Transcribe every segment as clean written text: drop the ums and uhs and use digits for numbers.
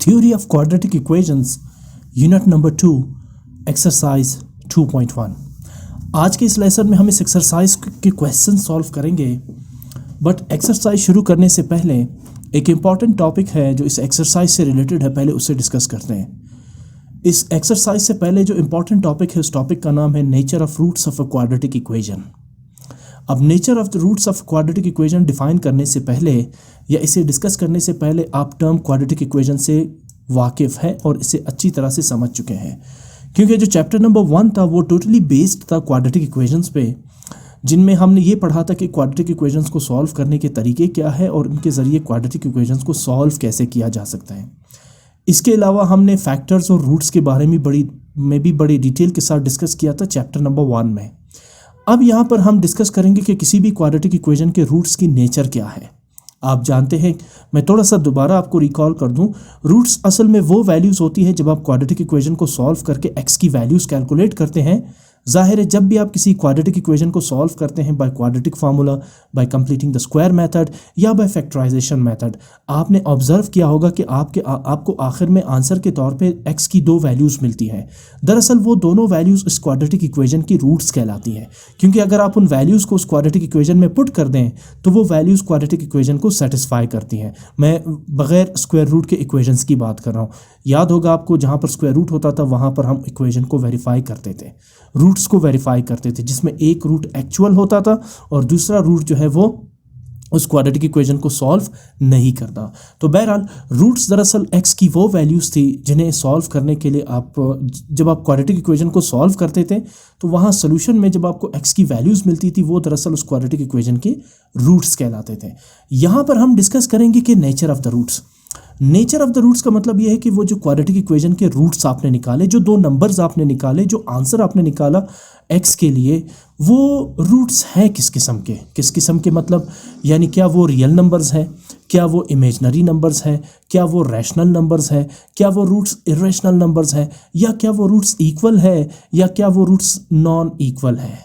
Theory of quadratic equations, unit number 2, exercise 2.1। आज के इस लेसन में हम इस एक्सरसाइज के क्वेश्चन सॉल्व करेंगे, बट एक्सरसाइज शुरू करने से पहले एक इम्पॉर्टेंट टॉपिक है जो इस एक्सरसाइज से रिलेटेड है, पहले उससे डिस्कस करते हैं। इस एक्सरसाइज से पहले जो इम्पॉर्टेंट टॉपिक है, उस टॉपिक का नाम है nature of roots of a quadratic equation. अब nature of the roots of quadratic equation define करने से पहले या इसे डिस्कस करने से पहले आप टर्म क्वाड्रेटिक इक्वेशन से वाकिफ़ है और इसे अच्छी तरह से समझ चुके हैं, क्योंकि जो चैप्टर नंबर 1 था वो टोटली बेस्ड था क्वाड्रेटिक इक्वेशंस पे, जिनमें हमने ये पढ़ा था कि क्वाड्रेटिक इक्वेशंस को सॉल्व करने के तरीके क्या है और उनके ज़रिए क्वाड्रेटिक इक्वेशंस को सॉल्व कैसे किया जा सकता है। इसके अलावा हमने फैक्टर्स और रूट्स के बारे में भी बड़ी डिटेल के साथ डिस्कस किया था चैप्टर नंबर 1 में। अब यहाँ पर हम डिस्कस करेंगे कि किसी भी क्वाड्रेटिक इक्वेशन के रूट्स की नेचर क्या है। आप जानते हैं, मैं थोड़ा सा दोबारा आपको रिकॉल कर दूं, रूट्स असल में वो वैल्यूज़ होती है जब आप क्वाड्रेटिक इक्वेशन को सॉल्व करके एक्स की वैल्यूज़ कैलकुलेट करते हैं। जाहिर है, जब भी आप किसी क्वाड्रेटिक इक्वेशन को सॉल्व करते हैं bye quadratic formula, bye completing the square method या बाय फैक्टराइजेशन मेथड, आपने ऑब्जर्व किया होगा कि आपको आखिर में आंसर के तौर पे एक्स की दो वैल्यूज़ मिलती हैं। दरअसल वो दोनों वैल्यूज़ इस क्वाड्रेटिक इक्वेशन की रूट्स कहलाती हैं, क्योंकि अगर आप उन वैल्यूज़ को उस क्वाड्रेटिक इक्वेशन में पुट कर दें तो वो वैल्यूज़ क्वाड्रेटिक इक्वेशन को सेटिस्फाई करती हैं। मैं बगैर स्क्वायर रूट के इक्वेशंस की बात कर रहा हूँ। याद होगा आपको, जहाँ पर स्क्वायर रूट होता था वहाँ पर हम इक्वेशन को वेरीफाई करते थे, रूट्स को वेरीफाई करते थे, जिसमें एक रूट एक्चुअल होता था और दूसरा रूट जो है वो उस क्वाड्रेटिक इक्वेशन को सॉल्व नहीं करता। तो बहरहाल रूट्स दरअसल एक्स की वो वैल्यूज़ थी जिन्हें सॉल्व करने के लिए जब आप क्वाड्रेटिक इक्वेशन को सॉल्व करते थे तो वहाँ सोल्यूशन में जब आपको एक्स की वैल्यूज़ मिलती थी वो दरअसल उस क्वाड्रेटिक इक्वेशन के रूट्स कहलाते थे। यहाँ पर हम डिस्कस करेंगे कि nature of the roots. Nature of the roots का मतलब यह है कि वो जो क्वाड्रेटिक इक्वेशन के रूट्स आपने निकाले, जो दो नंबर्स आपने निकाले, जो आंसर आपने निकाला एक्स के लिए, वो रूट्स हैं किस किस्म के मतलब यानी क्या वो रियल नंबर्स हैं, क्या वो इमेजनरी नंबर्स हैं, क्या वो रैशनल नंबर्स हैं, क्या वो रूट्स इरेशनल नंबर्स हैं, या क्या वो रूट्स इक्वल है, या क्या वो रूट्स नॉन इक्वल है,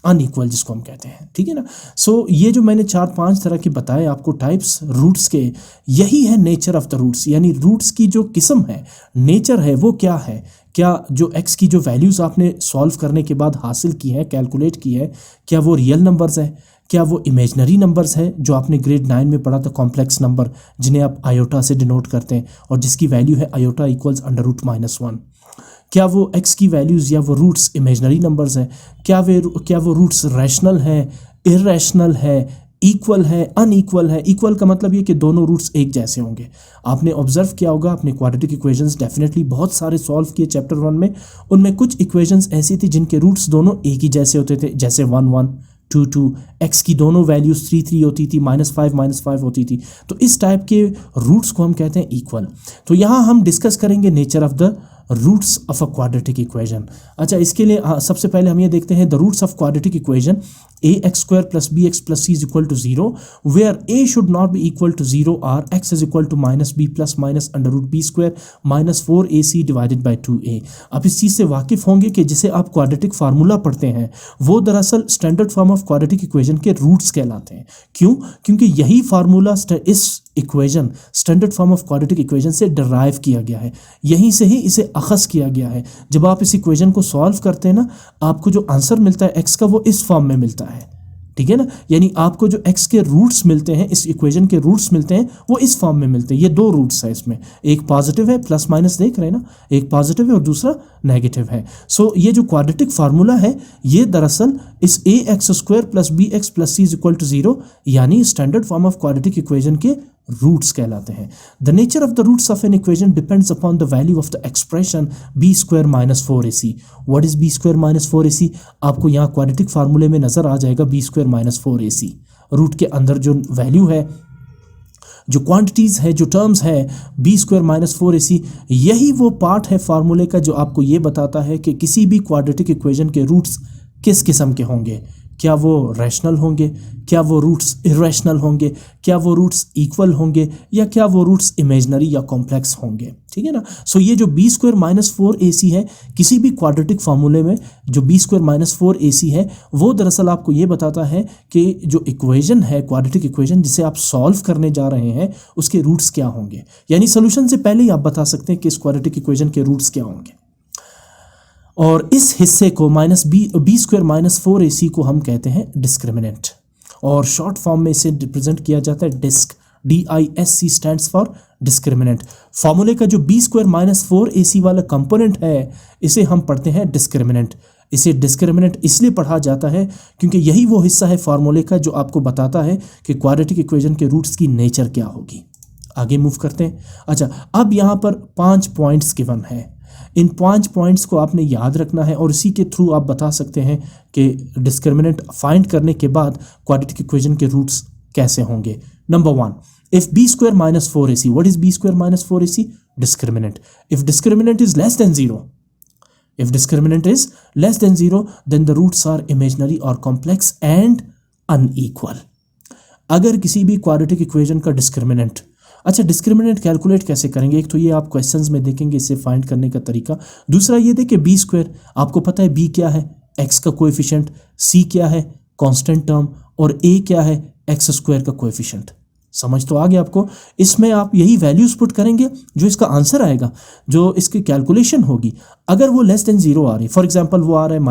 अनइक्वल जिसको हम कहते हैं। ठीक है ना। सो ये जो मैंने 4-5 तरह के बताए आपको टाइप्स रूट्स के, यही है नेचर ऑफ द रूट्स। यानी रूट्स की जो किस्म है, नेचर है, वो क्या है। क्या जो एक्स की जो वैल्यूज़ आपने सॉल्व करने के बाद हासिल की है, कैलकुलेट की है, क्या वो रियल नंबर्स है, क्या वो इमेजनरी नंबर्स है जो आपने ग्रेड 9 में पढ़ा था, कॉम्प्लेक्स नंबर जिन्हें आप आयोटा से डिनोट करते हैं और जिसकी वैल्यू है आयोटा इक्वल्स √-1। क्या वो एक्स की वैल्यूज़ या वो रूट्स इमेजनरी नंबर्स हैं, क्या वो रूट्स रैशनल है, इरेशनल है, इक्वल है, अनइक्वल है। इक्वल का मतलब ये कि दोनों रूट्स एक जैसे होंगे। आपने ऑब्जर्व किया होगा, अपने क्वाड्रेटिक इक्वेशंस डेफिनेटली बहुत सारे सॉल्व किए चैप्टर 1 में, उनमें कुछ इक्वेशंस ऐसी थी जिनके रूट्स दोनों एक ही जैसे होते थे, जैसे 1-1, 2-2, एक्स की दोनों वैल्यूज़ 3-3 होती थी, -5 होती थी। तो इस टाइप के रूट्स को हम कहते हैं इक्वल। तो यहाँ हम डिस्कस करेंगे nature of the roots of a quadratic equation. अच्छा, इसके लिए सबसे पहले हम ये देखते हैं the roots of quadratic equation ax² + bx + c = 0 where a should not be equal to 0 or x is equal to -b + -√b² - 4ac divided by 2a। आप इस चीज़ से वाकिफ़ होंगे कि जिसे आप क्वाड्रेटिक फार्मूला पढ़ते हैं वो दरअसल standard form of quadratic equation के रूट्स कहलाते हैं। क्यों? क्योंकि यही फार्मूला इस equation standard form of quadratic equation से डिराइव किया गया है, यहीं से ही इसे अखज़ किया गया है। जब आप इस इक्वेशन को सॉल्व करते हैं ना, आपको जो आंसर मिलता है एक्स का वो इस फॉर्म में मिलता है। ठीक है ना। यानी आपको जो एक्स के रूट्स मिलते हैं, इस इक्वेशन के रूट्स मिलते हैं, वो इस फॉर्म में मिलते हैं। ये दो रूट्स है, इसमें एक पॉजिटिव है, प्लस माइनस देख रहे हैं ना, एक पॉजिटिव है और दूसरा नेगेटिव है। सो ये जो क्वाड्रेटिक फार्मूला है ये दरअसल इस ax² + bx + c = 0 यानी standard form of quadratic equation के रूट्स कहलाते हैं। The nature of the roots of an equation depends upon the value of the expression b² - 4ac। What is b² - 4ac? आपको यहाँ क्वाड्रेटिक फार्मूले में नजर आ जाएगा b² - 4ac। रूट के अंदर जो वैल्यू है, जो क्वांटिटीज़ है, जो टर्म्स है, b² - 4ac, यही वो पार्ट है फार्मूले का जो आपको ये बताता है कि किसी भी क्वाड्रेटिक इक्वेशन के रूट्स किस किस्म के होंगे, क्या वो रैशनल होंगे, क्या वो रूट्स इरेशनल होंगे, क्या वो रूट्स इक्वल होंगे, या क्या वो रूट्स इमेजिनरी या कॉम्प्लेक्स होंगे। ठीक है ना। सो ये जो बी स्क्वायर माइनस 4ac है, किसी भी क्वाड्रेटिक फार्मूले में जो बी स्क्वायर माइनस 4ac है, वो दरअसल आपको ये बताता है कि जो इक्वेशन है, क्वाड्रेटिक इक्वेशन जिसे आप सॉल्व करने जा रहे हैं, उसके रूट्स क्या होंगे। यानी सोल्यूशन से पहले ही आप बता सकते हैं कि इस क्वाड्रेटिक इक्वेशन के रूट्स क्या होंगे। और इस हिस्से को बी स्क्वायर माइनस 4ac को हम कहते हैं डिस्क्रिमिनेंट, और शॉर्ट फॉर्म में इसे रिप्रेजेंट किया जाता है disc, DISC stands for discriminant. फॉर्मूले का जो बी स्क्वायर माइनस 4ac वाला कंपोनेंट है, इसे हम पढ़ते हैं डिस्क्रिमिनेंट। इसे डिस्क्रिमिनेंट इसलिए पढ़ा जाता है क्योंकि यही वो हिस्सा है फॉर्मूले का जो आपको बताता है कि क्वाड्रेटिक इक्वेशन के रूट्स की नेचर क्या होगी। आगे मूव करते हैं। अच्छा, अब यहाँ पर 5 पॉइंट्स गिवन है। इन 5 पॉइंट्स को आपने याद रखना है और इसी के थ्रू आप बता सकते हैं कि डिस्क्रिमिनेंट फाइंड करने के बाद क्वाड्रेटिक इक्वेशन के रूट्स कैसे होंगे। Number 1, if B square minus 4ac, what is B square minus 4ac? Discriminant. If discriminant is less than 0, if discriminant is less than 0, then the roots are imaginary or complex and unequal। अगर किसी भी quadratic equation का discriminant, अच्छा discriminant calculate कैसे करेंगे? एक तो ये आप क्वेश्चंस में देखेंगे इसे फाइंड करने का तरीका। दूसरा ये देखिए बी स्क्वायर, आपको पता है बी क्या है? एक्स का कोएफिशिएंट, सी क्या है? कांस्टेंट टर्म, और ए क्या है? एक्स स्क्वायर का कोएफिशिएंट। समझ तो आ गया आपको। इसमें आप यही वैल्यूज पुट करेंगे, जो इसका आंसर आएगा, जो इसकी कैलकुलेशन होगी, अगर वो लेस देन 0 आ रही, फॉर एग्जांपल वो आ रहा है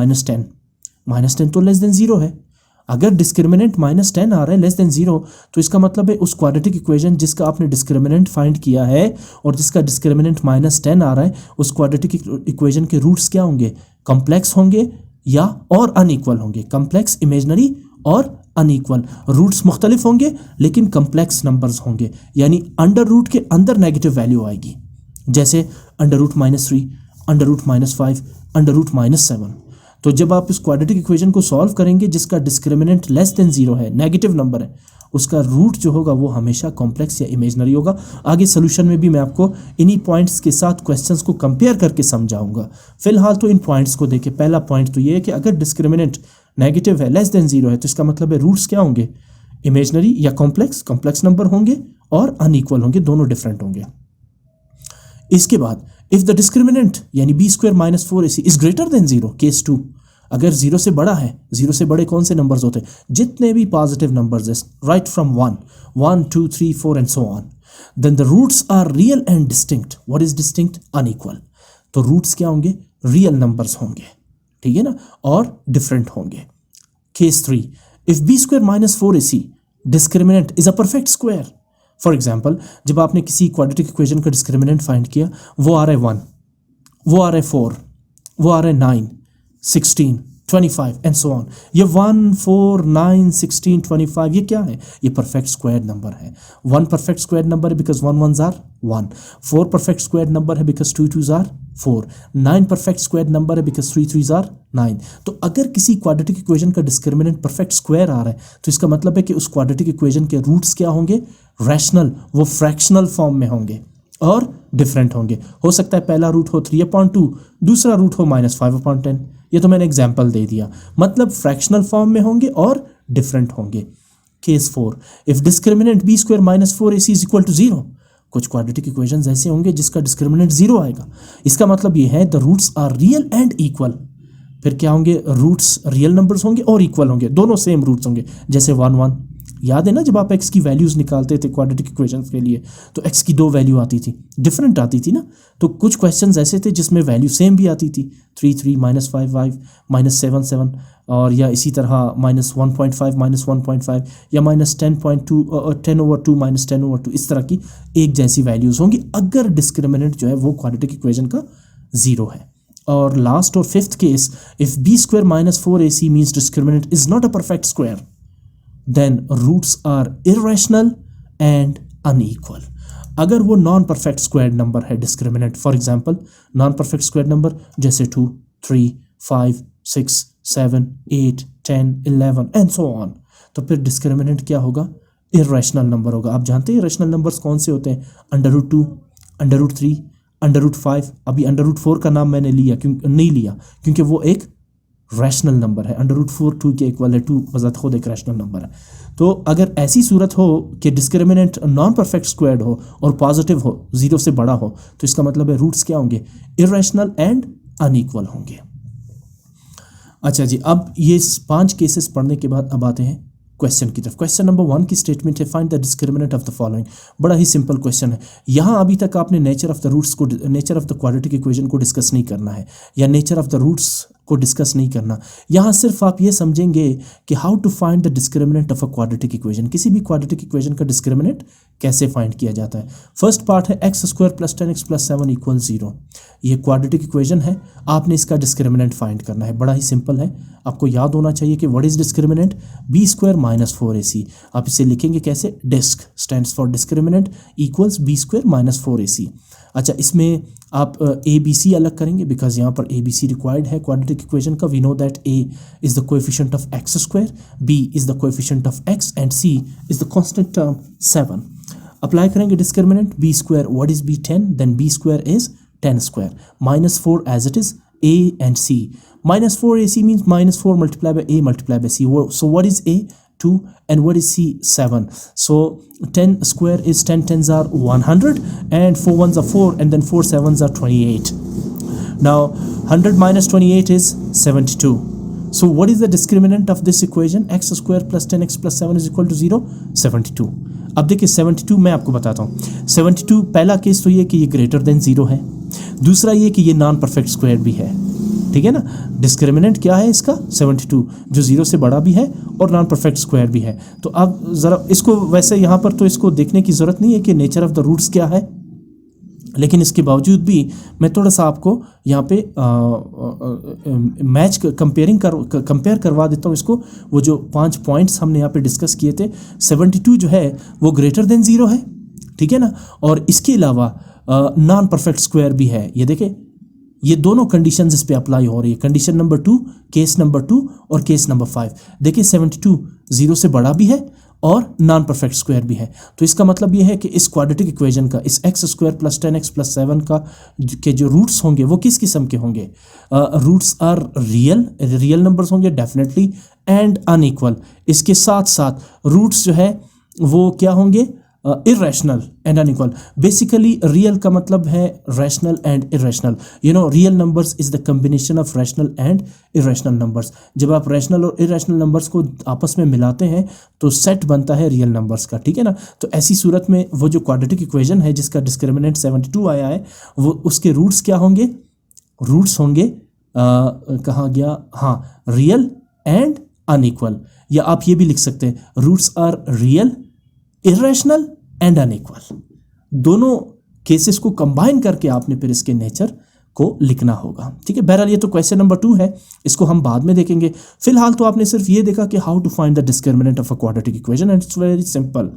-10 तो लेस देन 0 है। अगर डिस्क्रिमिनेंट -10 आ रहा है लेस देन 0, तो इसका मतलब है उस क्वाड्रेटिक इक्वेशन जिसका आपने डिस्क्रिमिनेंट फाइंड किया है और जिसका डिस्क्रिमिनेंट -10 आ रहा है, उस क्वाड्रेटिक इक्वेशन के रूट्स क्या होंगे? कॉम्प्लेक्स होंगे या और अनइक्वल होंगे। कॉम्प्लेक्स, इमेजिनरी और अनइक्वल। रूट्स मुख्तलिफ होंगे लेकिन कम्प्लेक्स नंबर्स होंगे, यानी अंडर रूट के अंदर नेगेटिव वैल्यू आएगी, जैसे √-3, √-5, √-7। तो जब आप इस क्वाड्रेटिक इक्वेशन को सॉल्व करेंगे जिसका डिस्क्रिमिनेंट लेस देन 0 है, नेगेटिव नंबर है, उसका रूट जो होगा वो हमेशा कॉम्प्लेक्स या इमेजिनरी होगा। आगे सोल्यूशन में भी मैं आपको इन्हीं पॉइंट्स के साथ क्वेश्चंस को कंपेयर करके समझाऊंगा। फिलहाल तो इन पॉइंट्स को देखिए। पहला पॉइंट तो ये है कि अगर डिस्क्रिमिनेंट नेगेटिव है, लेस देन 0 है, तो इसका मतलब है रूट्स क्या होंगे? इमेजिनरी या कॉम्प्लेक्स नंबर होंगे और अनइक्वल होंगे, दोनों डिफरेंट होंगे। इसके बाद इफ द डिस्क्रिमिनेंट यानी B square minus 4ac is greater than 0, case 2, अगर 0 से बड़ा है, 0 से बड़े कौन से नंबर्स होते हैं? जितने भी पॉजिटिव नंबर्स हैं, right from 1, 2, 3, 4 and so on, then the roots are real and distinct. What is distinct? Unequal. तो रूट्स क्या होंगे? रियल नंबर्स होंगे, ठीक है ना, और डिफरेंट होंगे। Case 3, if B square minus 4ac discriminant is a perfect square. For example, जब आपने किसी क्वाड्रेटिक इक्वेशन का डिस्क्रिमिनेंट फाइंड किया, वो आ रहा है 1, वो आ रहा है 4, वो आ रहा है 9, 16, 25 एंड सो ऑन। ये 1, 4, 9, 16, 25 ये क्या है? ये परफेक्ट स्क्वायर नंबर है। 1 परफेक्ट स्क्वायर नंबर है because 1 1s are 1, 4 perfect square number है because 2 2s are 4, 9 perfect square number है बिकॉज 3 3s आर 9। तो अगर किसी क्वाड्रेटिक इक्वेशन का डिस्क्रिमिनेंट परफेक्ट स्क्वायर आ रहा है, तो इसका मतलब है कि उस क्वाड्रेटिक इक्वेशन के रूट्स क्या होंगे? रैशनल, वो फ्रैक्शनल फॉर्म में होंगे और डिफरेंट होंगे। हो सकता है पहला रूट हो 3/2, दूसरा रूट हो -5/10। ये तो मैंने एग्जाम्पल दे दिया, मतलब फ्रैक्शनल फॉर्म में होंगे और डिफरेंट होंगे। Case 4, if discriminant B square minus 4ac is equal to 0, कुछ क्वाड्रेटिक इक्वेशंस ऐसे होंगे जिसका डिस्क्रिमिनेंट 0 आएगा। इसका मतलब ये है the roots are real and equal. फिर क्या होंगे? रूट्स रियल नंबर्स होंगे और इक्वल होंगे, दोनों सेम रूट्स होंगे, जैसे 1 1। याद है ना, जब आप x की वैल्यूज़ निकालते थे क्वाड्रेटिक इक्वेशंस के लिए, तो x की 2 वैल्यू आती थी, डिफरेंट आती थी ना। तो कुछ क्वेश्चंस ऐसे थे जिसमें वैल्यू सेम भी आती थी, 3 3, -5 5, -7 7, और या इसी तरह -1.5 -1.5, या -10.2 10/2 -10/2, इस तरह की एक जैसी वैल्यूज़ होंगी अगर डिस्क्रिमिनेंट जो है वो क्वाड्रेटिक इक्वेशन का 0 है। और लास्ट और fifth case, if B square minus 4ac means discriminant is not a perfect square, then roots are irrational and unequal। अगर वो नॉन परफेक्ट स्क्वायर नंबर है discriminant, for example non perfect square number जैसे 2 3 5 6 7 8 10 11 and so on, तो फिर discriminant क्या होगा? Irrational number होगा। आप जानते हैं इर्रेशनल नंबर्स कौन से होते हैं? √2, √3, √5। अभी √4 का नाम मैंने लिया नहीं लिया क्योंकि वो एक रैशनल नंबर है, √4 2 के इक्वल है, 2 बजात खुद एक रैशनल नंबर है। तो अगर ऐसी सूरत हो कि डिस्क्रिमिनेंट नॉन परफेक्ट स्क्वायर्ड हो और पॉजिटिव हो, 0 से बड़ा हो, तो इसका मतलब है रूट्स क्या होंगे, इरेशनल एंड अनइक्वल होंगे। अच्छा जी, अब ये 5 केसेस पढ़ने के बाद अब आते हैं क्वेश्चन की तरफ। क्वेश्चन नंबर 1 की स्टेटमेंट है find the discriminant of the following. बड़ा ही सिंपल क्वेश्चन है। यहाँ अभी तक आपने नेचर ऑफ द रूट्स को, nature of the quadratic equation को डिस्कस नहीं करना है, या नेचर ऑफ द रूट्स को डिस्कस नहीं करना। यहाँ सिर्फ आप ये समझेंगे कि how to find the discriminant of a quadratic equation. किसी भी क्वाड्रेटिक इक्वेशन का डिस्क्रिमिनेंट कैसे फाइंड किया जाता है। फर्स्ट पार्ट है x² + 10x + 7 = 0। ये क्वाड्रेटिक इक्वेशन है, आपने इसका डिस्क्रिमिनेंट फाइंड करना है। बड़ा ही सिंपल है, आपको याद होना चाहिए कि what is discriminant, b² - 4ac। आप इसे लिखेंगे कैसे, disc stands for discriminant equals b² - 4ac। अच्छा, इसमें आप ए बी सी अलग करेंगे बिकॉज यहाँ पर ए बी सी रिक्वायर्ड है क्वाड्रेटिक इक्वेशन का। We know that A is the coefficient of x², b is the coefficient of x and c is the constant term 7। Apply करेंगे discriminant b², what is b, 10, then b² is 10², -4 as it is a and c, -4ac means -4 multiplied by a multiplied by c. So what is a, 2, and what is c, 7. So 10 square is 10 tens are 100 and 4 ones are 4 and then 4 sevens are 28. Now 100 minus 28 is 72. So what is the discriminant of this equation, x² + 10x + 7 = 0, 72. अब देखिए 72 मैं आपको बताता हूँ। 72 पहला case तो ये कि ये ग्रेटर देन 0 है, दूसरा ये कि ये नॉन परफेक्ट स्क्वायर भी है, ठीक है ना। डिस्क्रिमिनेंट क्या है इसका, 72, जो 0 से बड़ा भी है और नॉन परफेक्ट स्क्वायर भी है। तो अब ज़रा इसको, वैसे यहाँ पर तो इसको देखने की ज़रूरत नहीं है कि नेचर ऑफ द रूट्स क्या है, लेकिन इसके बावजूद भी मैं थोड़ा सा आपको यहाँ पे मैच कंपेयर करवा देता हूँ इसको। वो जो 5 पॉइंट्स हमने यहाँ पे डिस्कस किए थे, 72 जो है वो ग्रेटर देन 0 है, ठीक है ना, और इसके अलावा नॉन परफेक्ट स्क्वायर भी है। ये देखें, ये दोनों कंडीशंस इस पे अप्लाई हो रही है, कंडीशन नंबर 2, केस नंबर 2 और केस नंबर 5। देखिए 72 0 से बड़ा भी है और नॉन परफेक्ट स्क्वायर भी है। तो इसका मतलब ये है कि इस क्वाड्रेटिक इक्वेशन का, इस x² + 10x + 7 का के जो रूट्स होंगे वो किस किस्म के होंगे, रूट्स आर रियल नंबर्स होंगे डेफिनेटली, एंड अनइक्वल। इसके साथ साथ रूट्स जो है वो क्या होंगे, irrational and unequal. Basically real का मतलब है rational and irrational. You know, real numbers is the combination of rational and irrational numbers. जब आप रैशनल और इरेशनल नंबर्स को आपस में मिलाते हैं तो सेट बनता है रियल नंबर्स का, ठीक है ना। तो ऐसी सूरत में वो जो क्वाड्रेटिक इक्वेशन है जिसका डिस्क्रिमिनेंट 72 आया है, वो उसके रूट्स क्या होंगे, रूट्स होंगे कहाँ गया, हाँ, रियल एंड अनइक्वल। या आप ये भी लिख सकते हैं roots are real, irrational and unequal. दोनों केसेस को कंबाइन करके आपने फिर इसके नेचर को लिखना होगा, ठीक है। बहरहाल ये तो क्वेश्चन नंबर 2 है, इसको हम बाद में देखेंगे। फिलहाल तो आपने सिर्फ ये देखा कि how to find the discriminant of a quadratic equation, and it's very simple.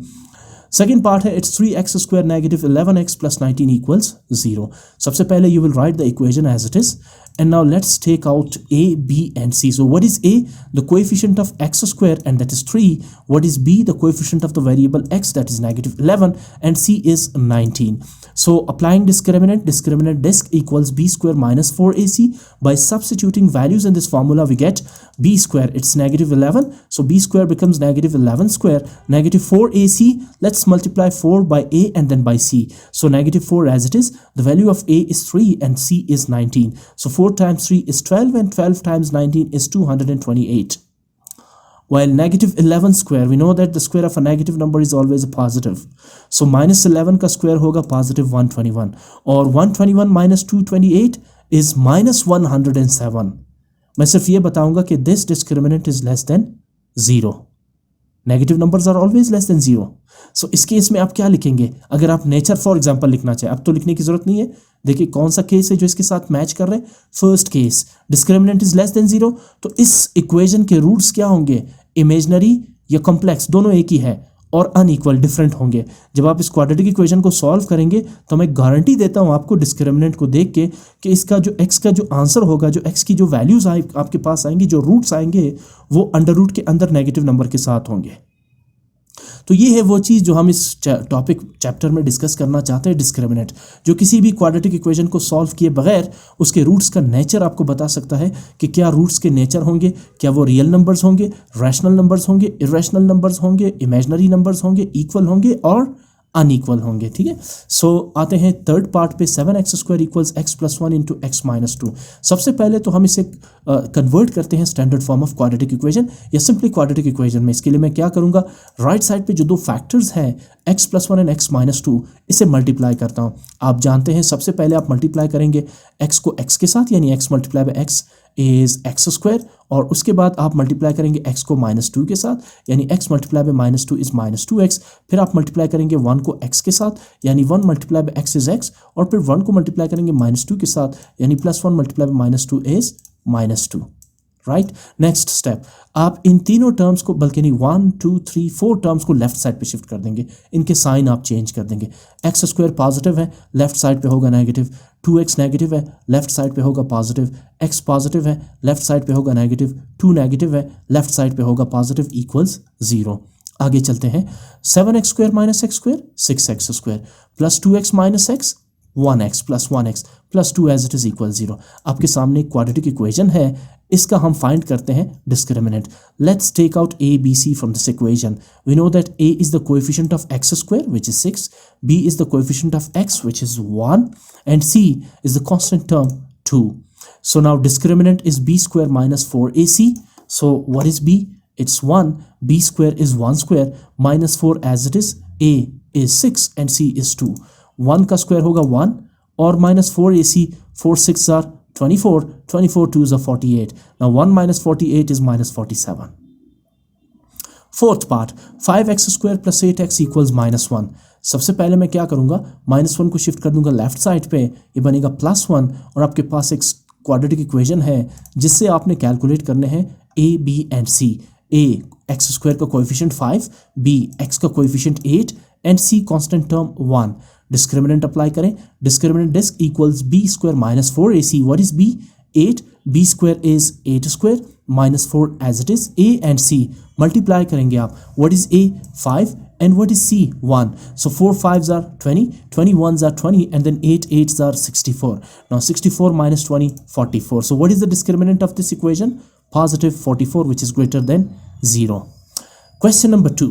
Second part है, इट्स 3x² - -11x + 19 = 0। सबसे पहले you will write the equation as it is, and now let's take out a, b and c. So what is a? The coefficient of x² and that is 3. What is b? The coefficient of the variable x, that is -11, and c is 19. So applying discriminant disk equals b² - 4ac. By substituting values in this formula we get b², it's -11, so b² becomes -11², -4ac. Let's multiply 4 by a and then by c. So -4 as it is, the value of a is 3 and c is 19. So 4 times 3 is 12 and 12 times 19 is 228. While -11², we know that the square of a negative number is always a positive. So -11 का square होगा +121, और 121 - 228 is -107. मैं सिर्फ ये बताऊंगा कि this discriminant is less than 0. Negative numbers are always less than 0. So इस case में आप क्या लिखेंगे, अगर आप नेचर फॉर एग्जांपल लिखना चाहें, अब तो लिखने की जरूरत नहीं है। देखिए कौन सा केस है जो इसके साथ मैच कर रहे हैं, first case, discriminant is less than 0। तो इस इक्वेशन के रूट्स क्या होंगे, इमेजिनरी या कॉम्प्लेक्स, दोनों एक ही है, और अनइक्वल डिफरेंट होंगे। जब आप इस क्वाड्रेटिक इक्वेशन को सॉल्व करेंगे तो मैं गारंटी देता हूं आपको डिस्क्रिमिनेंट को देख के कि इसका जो x का जो आंसर होगा, जो x की जो वैल्यूज आपके पास आएंगी, जो रूट्स आएंगे, वो अंडर रूट के अंदर नेगेटिव नंबर के साथ होंगे। तो ये है वो चीज़ जो हम इस टॉपिक चैप्टर में डिस्कस करना चाहते हैं, डिस्क्रिमिनेंट, जो किसी भी क्वाड्रेटिक इक्वेशन को सॉल्व किए बगैर उसके रूट्स का नेचर आपको बता सकता है कि क्या रूट्स के नेचर होंगे, क्या वो रियल नंबर्स होंगे, रैशनल नंबर्स होंगे, इरेशनल नंबर्स होंगे, इमेजिनरी नंबर्स होंगे, इक्वल होंगे और अनइक्वल होंगे। ठीक है, सो आते हैं थर्ड पार्ट पे, 7x² equals x + 1 into x - 2। सबसे पहले तो हम इसे कन्वर्ट करते हैं standard form of quadratic equation या सिंपली क्वाड्रेटिक इक्वेशन में। इसके लिए मैं क्या करूंगा, राइट साइड पे जो दो फैक्टर्स हैं x + 1 एंड x - 2, इसे मल्टीप्लाई करता हूँ। आप जानते हैं सबसे पहले आप मल्टीप्लाई करेंगे x को x के साथ, यानी x × x इज x², और उसके बाद आप मल्टीप्लाई करेंगे x को -2 के साथ, यानी x × -2 इज -2x। फिर आप मल्टीप्लाई करेंगे 1 को x के साथ, यानी 1 × x इज x, और फिर 1 को मल्टीप्लाई करेंगे -2 के साथ, यानी +1 × -2 इज -2। राइट, नेक्स्ट स्टेप, आप इन तीनों टर्म्स को, बल्कि नहीं 1 2 3 4 टर्म्स को लेफ्ट साइड पे शिफ्ट कर देंगे, इनके साइन आप चेंज कर देंगे। x² पॉजिटिव है, लेफ्ट साइड पे होगा नेगेटिव, 2x नेगेटिव है, लेफ्ट साइड पे होगा पॉजिटिव, x पॉजिटिव है, लेफ्ट साइड पे होगा नेगेटिव, 2 नेगेटिव है, लेफ्ट साइड पे होगा पॉजिटिव, इक्वल्स 0। आगे चलते हैं, 7x² - x² 6x² + 2x - x 1x + 1x + 2 as it is equal 0। आपके सामने एक क्वाड्रेटिक इक्वेशन है, इसका हम फाइंड करते हैं discriminant. Let's take out a, b, c from this equation. We know that a is the coefficient of x² which is 6, b is the coefficient of x which is 1, and c is the constant term 2. So now discriminant is b² - 4ac. So what is b? It's 1. b² is 1² - 4 as it is, a is 6 and c is 2. 1 का square होगा 1 और -4ac, 4 6 are 24, 24 2s are 48. Now 1 - 48 is -47. Fourth part, 5x² + 8x equals -1. सबसे पहले मैं क्या करूंगा, -1 को shift कर दूंगा लेफ्ट साइड पे, ये बनेगा +1, और आपके पास एक क्वाड्रेटिक इक्वेशन है जिससे आपने कैलकुलेट करने हैं a, b and c. a x² का कोएफिशिएंट 5, b x का coefficient 8 and c constant term 1. Discriminant apply करें, discriminant disc equals b² - 4ac. What is b? 8. b² is 8² - 4 as it is, a and c multiply करेंगे आप. What is a? 5, and what is c? 1. So 4 5s are 20, 21s are 20, and then 8 8s are 64. Now 64 - 20, 44. So what is the discriminant of this equation? Positive 44, which is greater than 0. Question number 2.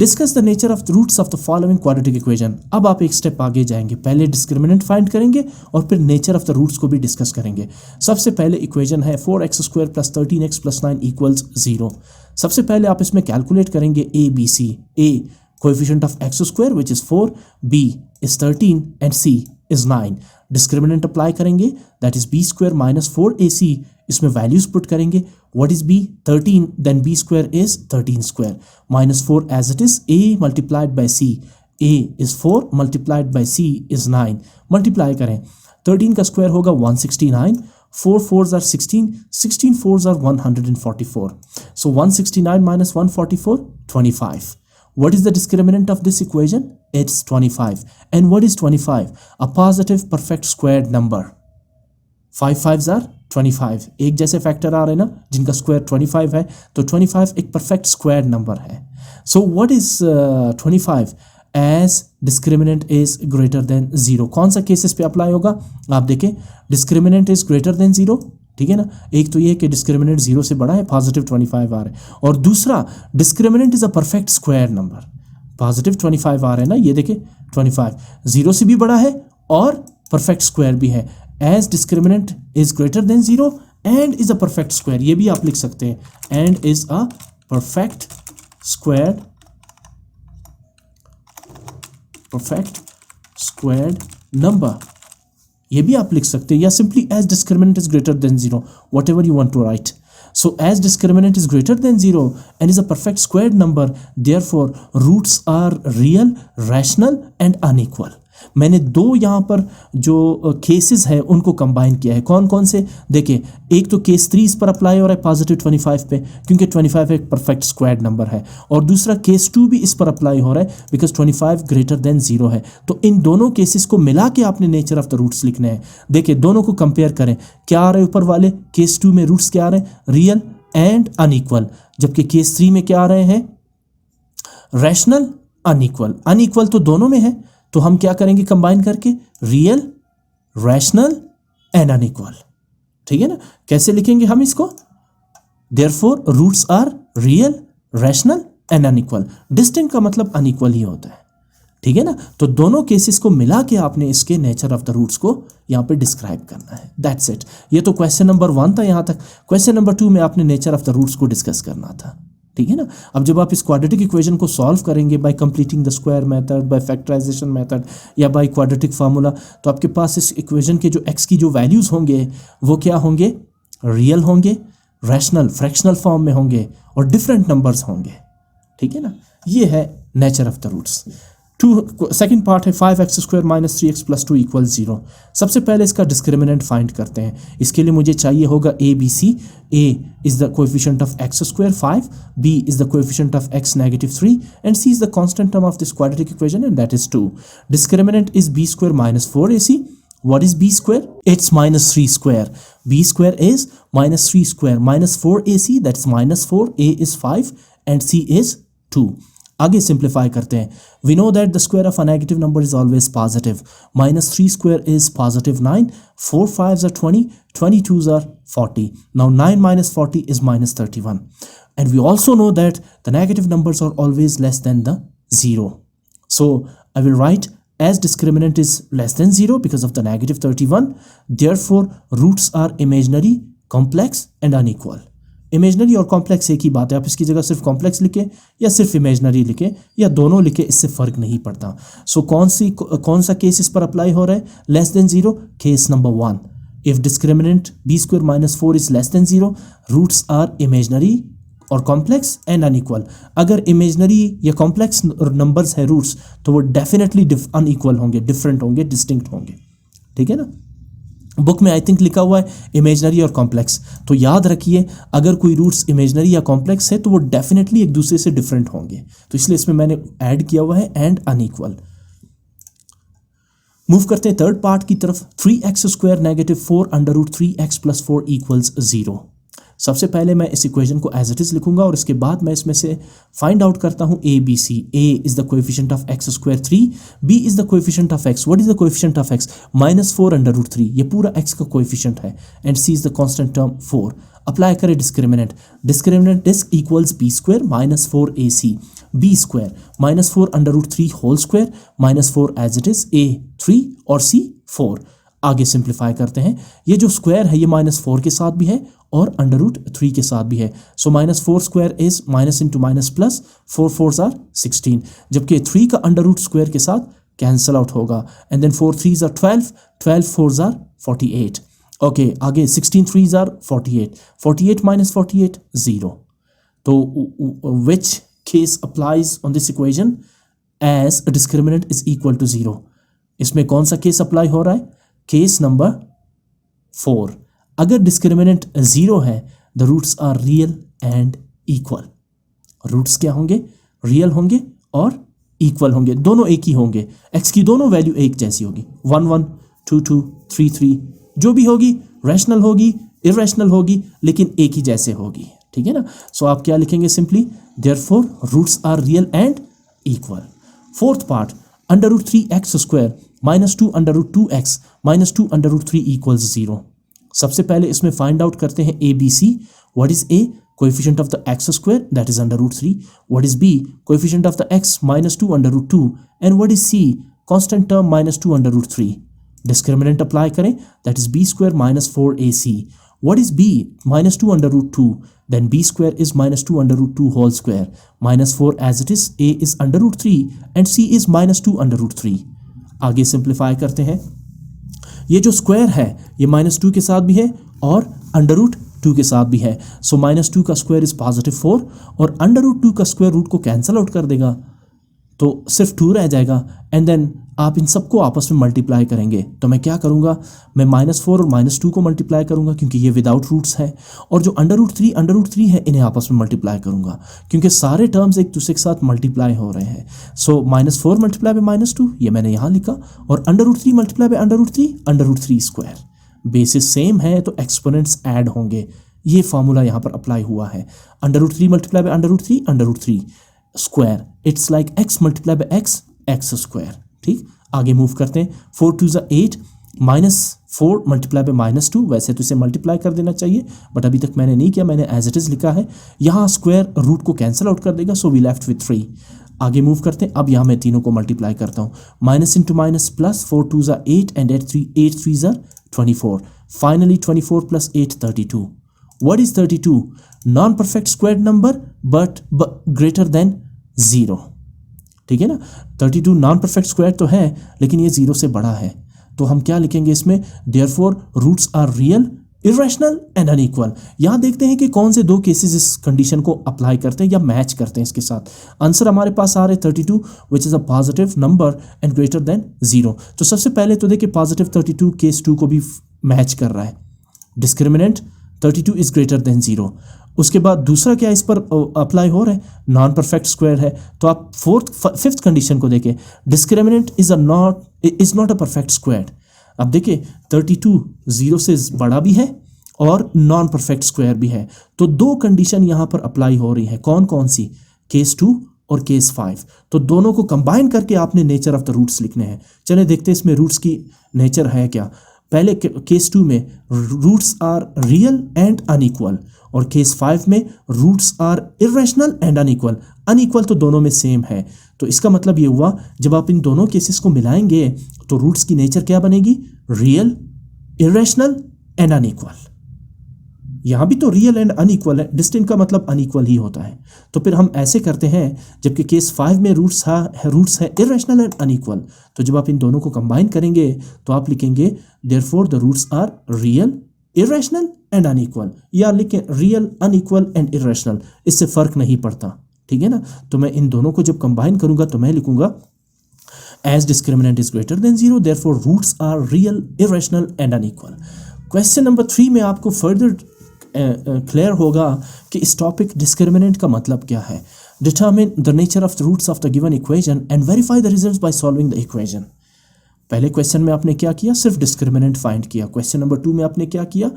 Discuss the nature of the roots of the following quadratic equation. अब आप एक step आगे जाएंगे, पहले discriminant find करेंगे और फिर nature of the roots को भी डिस्कस करेंगे. सबसे पहले इक्वेशन है 4x² + 13x + 9 equals 0. सबसे पहले आप इसमें कैलकुलेट करेंगे a, b, c. a coefficient of x² which is 4, b is 13 and c is 9. Discriminant apply करेंगे, दैट इज b² - 4ac. इसमें वैल्यूज पुट करेंगे. What is b? 13, then b² is 13² -4 as it is, a multiplied by c. a is 4 multiplied by c is 9. Multiply करें, 13 का square होगा 169, 4 4s are 16, 16 4s are 144. So 169 - 144, 25. What is the discriminant of this equation? It's 25. And what is 25? A positive perfect squared number. 5 5s are 25. एक जैसे factor आ रहे हैं ना जिनका square 25 है, तो 25 एक परफेक्ट स्क्वायर नंबर है. So what is 25? As discriminant is greater than 0. कौन सा केसेस पे अप्लाई होगा? आप देखें, discriminant is greater than 0. ठीक है ना, एक तो ये कि डिस्क्रिमिनेंट 0 से बड़ा है, पॉजिटिव 25 आ रहा है, और दूसरा discriminant is a perfect square number. Positive 25 आ रहे हैं ना, ये देखें 25 0 से भी बड़ा है और परफेक्ट स्क्वायर भी है. As discriminant is greater than 0 and is a perfect square, ये भी आप लिख सकते हैं, and is a perfect squared number, ये भी आप लिख सकते हैं, या simply as discriminant is greater than 0, whatever you want to write. So as discriminant is greater than 0 and is a perfect squared number, therefore roots are real, rational and unequal. मैंने दो यहाँ पर जो केसेस है उनको combine किया है. कौन कौन से? देखिए, एक तो केस 3 इस पर अप्लाई हो रहा है पॉजिटिव 25 पे, क्योंकि 25 एक परफेक्ट स्क्वायर्ड नंबर है, और दूसरा केस 2 भी इस पर अप्लाई हो रहा है बिकॉज 25 ग्रेटर देन 0 है. तो इन दोनों केसेस को मिला के आपने नेचर ऑफ द रूट्स लिखने हैं. देखिए, दोनों को कंपेयर करें, क्या आ रहे हैं ऊपर वाले केस 2 में रूट्स क्या आ रहे हैं? Real and unequal. जबकि केस 3 में क्या आ रहे हैं? रैशनल, अनइक्वल, अनइक्वल तो दोनों में है, तो हम क्या करेंगे कंबाइन करके, रियल, रैशनल एंड अनइक्वल, ठीक है ना। कैसे लिखेंगे हम इसको, therefore roots are real, rational and unequal. Distinct का मतलब अनइक्वल ही होता है, ठीक है ना। तो दोनों केसेस को मिला के आपने इसके नेचर ऑफ द रूट्स को यहाँ पे डिस्क्राइब करना है, दैट्स इट। ये तो क्वेश्चन नंबर 1 था यहाँ तक। क्वेश्चन नंबर 2 में आपने नेचर ऑफ द रूट्स को डिस्कस करना था, ठीक है ना। अब जब आप इस क्वाड्रेटिक इक्वेशन को सॉल्व करेंगे by completing the square method, by factorisation method या बाय क्वाड्रेटिक फार्मूला, तो आपके पास इस इक्वेशन के जो एक्स की जो वैल्यूज होंगे वो क्या होंगे, रियल होंगे, रैशनल फ्रैक्शनल फॉर्म में होंगे और डिफरेंट नंबर्स होंगे, ठीक है ना। ये है nature of the roots. Second part है 5x² - 3x + 2 = 0। सबसे पहले इसका डिस्क्रिमिनेंट फाइंड करते हैं। इसके लिए मुझे चाहिए होगा A B C. A is the coefficient of x² 5, b is the coefficient of x -3 and c is the constant term of this quadratic equation and that is 2। Discriminant is b² - 4ac। What is b²? It's -3². b² is -3² -4ac, that's -4, a is 5 and c is 2. आगे simplify करते हैं। We know that the square of a negative number is always positive. -3² is +9, 4 5s are 20, 22s are 40. Now 9 - 40 is -31. And we also know that the negative numbers are always less than the 0. So I will write as discriminant is less than 0 because of the -31. Therefore roots are imaginary, complex and unequal. Imaginary और complex एक ही बात है, आप इसकी जगह सिर्फ complex लिखें या सिर्फ इमेजनरी लिखें या दोनों लिखें, इससे फ़र्क नहीं पड़ता। सो कौन सा केस इस पर अप्लाई हो रहा है, less than 0, case number 1। If discriminant b² - 4 is less than 0, roots are imaginary और कॉम्प्लेक्स एंड अनइक्वल। अगर इमेजनरी या कॉम्प्लेक्स नंबर्स है रूट्स, तो वो डेफिनेटली अनइक्वल होंगे, डिफरेंट होंगे, डिस्टिंक्ट होंगे, ठीक है ना। बुक में आई थिंक लिखा हुआ है इमेजनरी और कॉम्प्लेक्स, तो याद रखिए अगर कोई रूट्स इमेजनरी या कॉम्प्लेक्स है तो वो डेफिनेटली एक दूसरे से डिफरेंट होंगे, तो इसलिए इसमें मैंने ऐड किया हुआ है एंड अनइक्वल। मूव करते हैं थर्ड पार्ट की तरफ। 3x² - -4 √ 3x + 4 = 0। सबसे पहले मैं इस इक्वेशन को एज इट इज लिखूंगा और इसके बाद मैं इसमें से फाइंड आउट करता हूं A B C. A is the coefficient of x² 3, b is the coefficient of x। What is the coefficient of x? -4 √ 3, ये पूरा x का कोएफिशिएंट है and c is the constant term 4। Apply करें discriminant. Discriminant is equals b² - 4ac। b² -4 √ 3 whole square -4 as it is, a 3 और c 4। आगे simplify करते हैं। ये जो स्क्वायर है ये -4 के साथ भी है और √3 के साथ भी है। सो -4² is minus into minus plus, 4 4s are 16, जबकि 3 का √² के साथ कैंसल आउट होगा and then 4 3s are 12, 12 4s are 48। Okay, आगे 16 3s are 48, 48 - 48 0। तो which case applies on this equation as discriminant is equal to 0? इसमें कौन सा केस अप्लाई हो रहा है? Case number 4। अगर डिस्क्रिमिनेंट 0 है, the roots are real and equal. Roots क्या होंगे? रियल होंगे और इक्वल होंगे, दोनों एक ही होंगे। एक्स की दोनों वैल्यू एक जैसी होगी, 1 1 2 2 3 3, जो भी होगी रैशनल होगी, इरेशनल होगी, लेकिन एक ही जैसे होगी, ठीक है ना। सो आप क्या लिखेंगे? Simply therefore roots are real and equal. Fourth part, √3x² -2 √ 2x -2 √ 3 = 0। सबसे पहले इसमें फाइंड आउट करते हैं A B C. What is A? Coefficient of the x² that is √3। What is B? Coefficient of the x -2 √ 2 and what is C? Constant term -2 √ 3। Discriminant apply करें, that is b² - 4ac। What is b? -2 √ 2, then b² is -2 √ 2 whole square, -4 as it is, a is √3 and c is -2 √ 3। आगे simplify करते हैं। ये जो square है ये -2 के साथ भी है और √2 के साथ भी है। सो -2 का स्क्वायर इज +4 और √2 का स्क्वायर रूट को कैंसिल आउट कर देगा, तो सिर्फ 2 रह जाएगा एंड देन आप इन सबको आपस में मल्टीप्लाई करेंगे। तो मैं क्या करूँगा? मैं -4 और -2 को मल्टीप्लाई करूँगा क्योंकि ये विदाउट रूट्स है, और जो √3 है इन्हें आपस में मल्टीप्लाई करूँगा क्योंकि सारे टर्म्स एक दूसरे के साथ मल्टीप्लाई हो रहे हैं। सो -4 × -2 ये मैंने यहाँ लिखा, और √3 × √3 बेसिस सेम है तो एक्सपोनेंट्स ऐड होंगे। ये फॉर्मूला यहाँ पर अप्लाई हुआ है। √3 × √3 √3 square its like x multiply by x, x square. ठीक, आगे मूव करते हैं। 4 2 ज़ा 8 -4 मल्टीप्लाई बाय -2, वैसे तो इसे मल्टीप्लाई कर देना चाहिए बट अभी तक मैंने नहीं किया, मैंने एज इट इज़ लिखा है। यहाँ स्क्वायर रूट को कैंसिल आउट कर देगा, सो वी लेफ्ट विथ 3। आगे मूव करते हैं। अब यहाँ मैं तीनों को मल्टीप्लाई करता हूँ, माइनस इंटू माइनस प्लस, 4 2 ज़ा 8 एंड 8 3 ज़ा 24। Finally 24 plus 8 32। What is 32? Non perfect square number but greater than 0। ठीक है ना, 32 नॉन परफेक्ट स्क्वायर तो है लेकिन ये 0 से बड़ा है, तो हम क्या लिखेंगे इसमें? Therefore roots are real, irrational and unequal. यहाँ देखते हैं कि कौन से दो केसेस इस कंडीशन को अप्लाई करते हैं या मैच करते हैं इसके साथ। आंसर हमारे पास आ रहे 32 which is a positive number and greater than 0। तो सबसे पहले तो देखिए पॉजिटिव 32 केस 2 को भी मैच कर रहा है। Discriminant 32 is greater than 0। उसके बाद दूसरा क्या इस पर अप्लाई हो रहा है? नॉन परफेक्ट स्क्वायर है, तो आप फिफ्थ कंडीशन को देखें, discriminant is not a perfect square. अब देखिए 32 0 से बड़ा भी है और नॉन परफेक्ट स्क्वायर भी है, तो दो कंडीशन यहाँ पर अप्लाई हो रही है। कौन कौन सी? केस 2 और केस 5। तो दोनों को कंबाइन करके आपने नेचर ऑफ द रूट्स लिखने हैं। चलिए देखते हैं इसमें रूट्स की नेचर है क्या। पहले केस 2 में roots are real and unequal, और केस 5 में roots are irrational and unequal. Unequal तो दोनों में सेम है, तो इसका मतलब ये हुआ जब आप इन दोनों केसेस को मिलाएंगे तो रूट्स की नेचर क्या बनेगी? Real, irrational and unequal. यहाँ भी तो रियल एंड अनइक्वल है, डिस्टिंक्ट का मतलब अनइक्वल ही होता है। तो फिर हम ऐसे करते हैं, जबकि केस 5 में रूट्स है इरेशनल एंड अनइक्वल, तो जब आप इन दोनों को कंबाइन करेंगे तो आप लिखेंगे therefore the roots are real, irrational and unequal, या लिखें रियल, अनइक्वल एंड इरेशनल, इससे फर्क नहीं पड़ता। ठीक है ना, तो मैं इन दोनों को जब कंबाइन करूंगा तो मैं लिखूंगा as discriminant is greater than 0 therefore roots are real, irrational and unequal. Question number 3 में आपको फर्दर क्लियर होगा कि इस टॉपिक डिस्क्रिमिनेंट का मतलब क्या है। Determine the nature of the roots of the given equation and verify the results by solving the equation. पहले क्वेश्चन में आपने क्या किया? सिर्फ डिस्क्रिमिनेंट फाइंड किया। क्वेश्चन नंबर 2 में आपने क्या किया?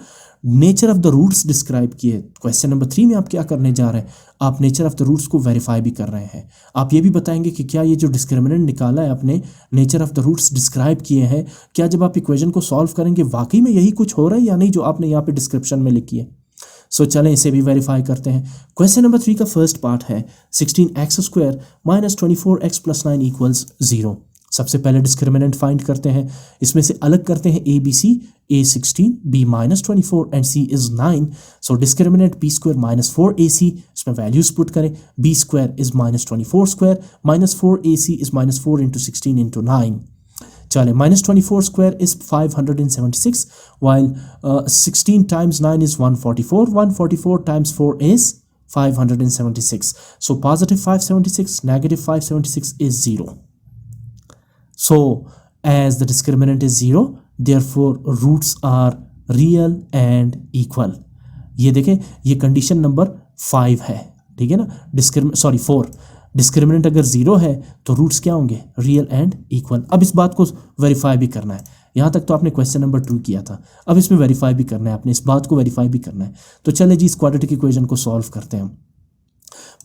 Nature of the roots describe किए। क्वेश्चन नंबर 3 में आप क्या करने जा रहे हैं? आप नेचर ऑफ द रूट्स को वेरीफाई भी कर रहे हैं। आप ये भी बताएंगे कि क्या ये जो डिस्क्रिमिनेंट निकाला है आपने, nature of the roots describe किए हैं, क्या जब आप इक्वेशन को सॉल्व करेंगे वाकई में यही कुछ हो रहा है या नहीं जो आपने यहाँ पे डिस्क्रिप्शन में लिखी है। सो चलें इसे भी वेरीफाई करते हैं। क्वेश्चन नंबर 3 का फर्स्ट पार्ट है 16x² - 24x + 9 = 0। सबसे पहले डिस्क्रिमिनेंट फाइंड करते हैं, इसमें से अलग करते हैं a b c, a 16, b -24 and c is 9। So discriminant b² - 4ac, इसमें वैल्यूज पुट करें, b² is -24² -4ac is -4 × 16 × 9। चले, -24² is 576 while 16 times 9 is 144, 144 times 4 is 576। So positive 576, negative 576 is 0। So as the discriminant is 0, therefore roots are real and equal। ये देखें, ये condition number 5 है, ठीक है ना, 4। डिस्क्रिमिनेंट अगर 0 है तो रूट्स क्या होंगे? Real and equal. अब इस बात को वेरीफाई भी करना है। यहाँ तक तो आपने क्वेश्चन नंबर 2 किया था, अब इसमें वेरीफाई भी करना है, आपने इस बात को वेरीफाई भी करना है। तो चले जी, इस क्वाड्रेटिक इक्वेशन को सॉल्व करते हैं।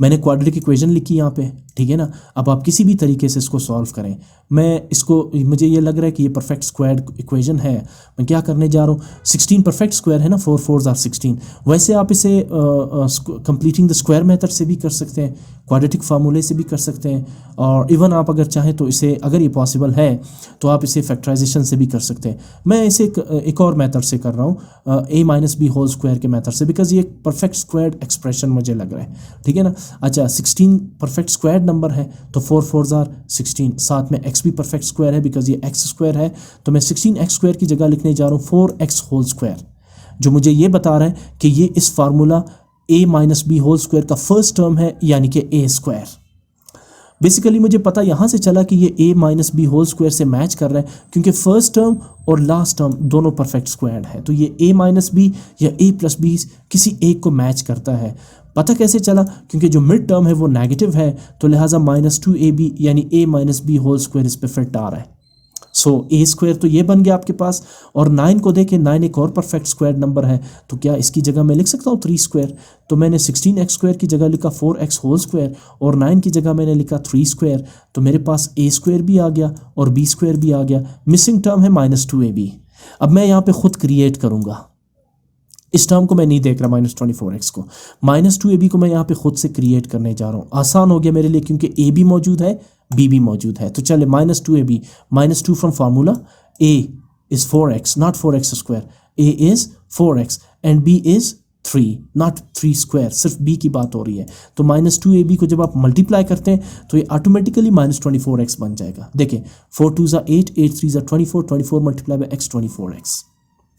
मैंने क्वाड्रेटिक इक्वेशन लिखी यहाँ पे, ठीक है ना। अब आप किसी भी तरीके से इसको सॉल्व करें। मुझे ये लग रहा है कि ये परफेक्ट स्क्वायर इक्वेशन है। मैं क्या करने जा रहा हूँ, 16 परफेक्ट स्क्वायर है ना, 4 4s are 16। वैसे आप इसे कंप्लीटिंग द स्क्वायर मेथड से भी कर सकते हैं, क्वाड्रेटिक फार्मूले से भी कर सकते हैं, और इवन आप अगर चाहें तो इसे, अगर ये पॉसिबल है तो आप इसे फैक्टराइजेशन से भी कर सकते हैं। मैं इसे एक और मेथड से कर रहा हूँ, a - b होल स्क्वायर के मेथड से, बिकॉज ये परफेक्ट स्क्वायर एक्सप्रेशन मुझे लग रहा है, ठीक है ना। अच्छा, 16 परफेक्ट स्क्वायर नंबर है तो 4 4s are 16, साथ में x भी परफेक्ट स्क्वायर है बिकॉज ये x² है, तो मैं 16x² की जगह लिखने जा रहा हूँ 4x होल स्क्वायर, जो मुझे ये बता रहा है कि ये इस formula a - b whole square का फर्स्ट टर्म है, यानी कि a²। बेसिकली मुझे पता यहाँ से चला कि ये a - b होल स्क्वायर से मैच कर रहा है, क्योंकि फर्स्ट टर्म और लास्ट टर्म दोनों परफेक्ट स्क्वायर है, तो ये a - b या a + b किसी एक को मैच करता है। पता कैसे चला? क्योंकि जो मिड टर्म है वो नेगेटिव है, तो लिहाजा -2ab यानी a - b होल स्क्वायर इस पे फिट आ रहा है। सो ए स्क्वायर तो ये बन गया आपके पास, और 9 को देखें, 9 एक और परफेक्ट स्क्वायर नंबर है, तो क्या इसकी जगह मैं लिख सकता हूँ 3 स्क्वायर। तो मैंने 16x स्क्वायर की जगह लिखा 4x होल स्क्वायर, और 9 की जगह मैंने लिखा 3 स्क्वायर, तो मेरे पास ए स्क्वायर भी आ गया और बी स्क्वायर भी आ गया। मिसिंग टर्म है -2ab। अब मैं यहाँ पे खुद क्रिएट करूँगा, इस टर्म को मैं नहीं देख रहा -24x को, -2ab को मैं यहाँ पे खुद से क्रिएट करने जा रहा हूँ। आसान हो गया मेरे लिए क्योंकि a भी मौजूद है, b भी मौजूद है। तो चले -2ab, -2 from formula, a is 4x not 4x square, a is 4x and b is 3 not 3 square, सिर्फ b की बात हो रही है। तो -2ab को जब आप मल्टीप्लाई करते हैं तो ये ऑटोमेटिकली -24x बन जाएगा। देखिए 4 2 ज़ा 8, 8 3 ज़ा 24, 24 मल्टीप्लाई बाय x 24x।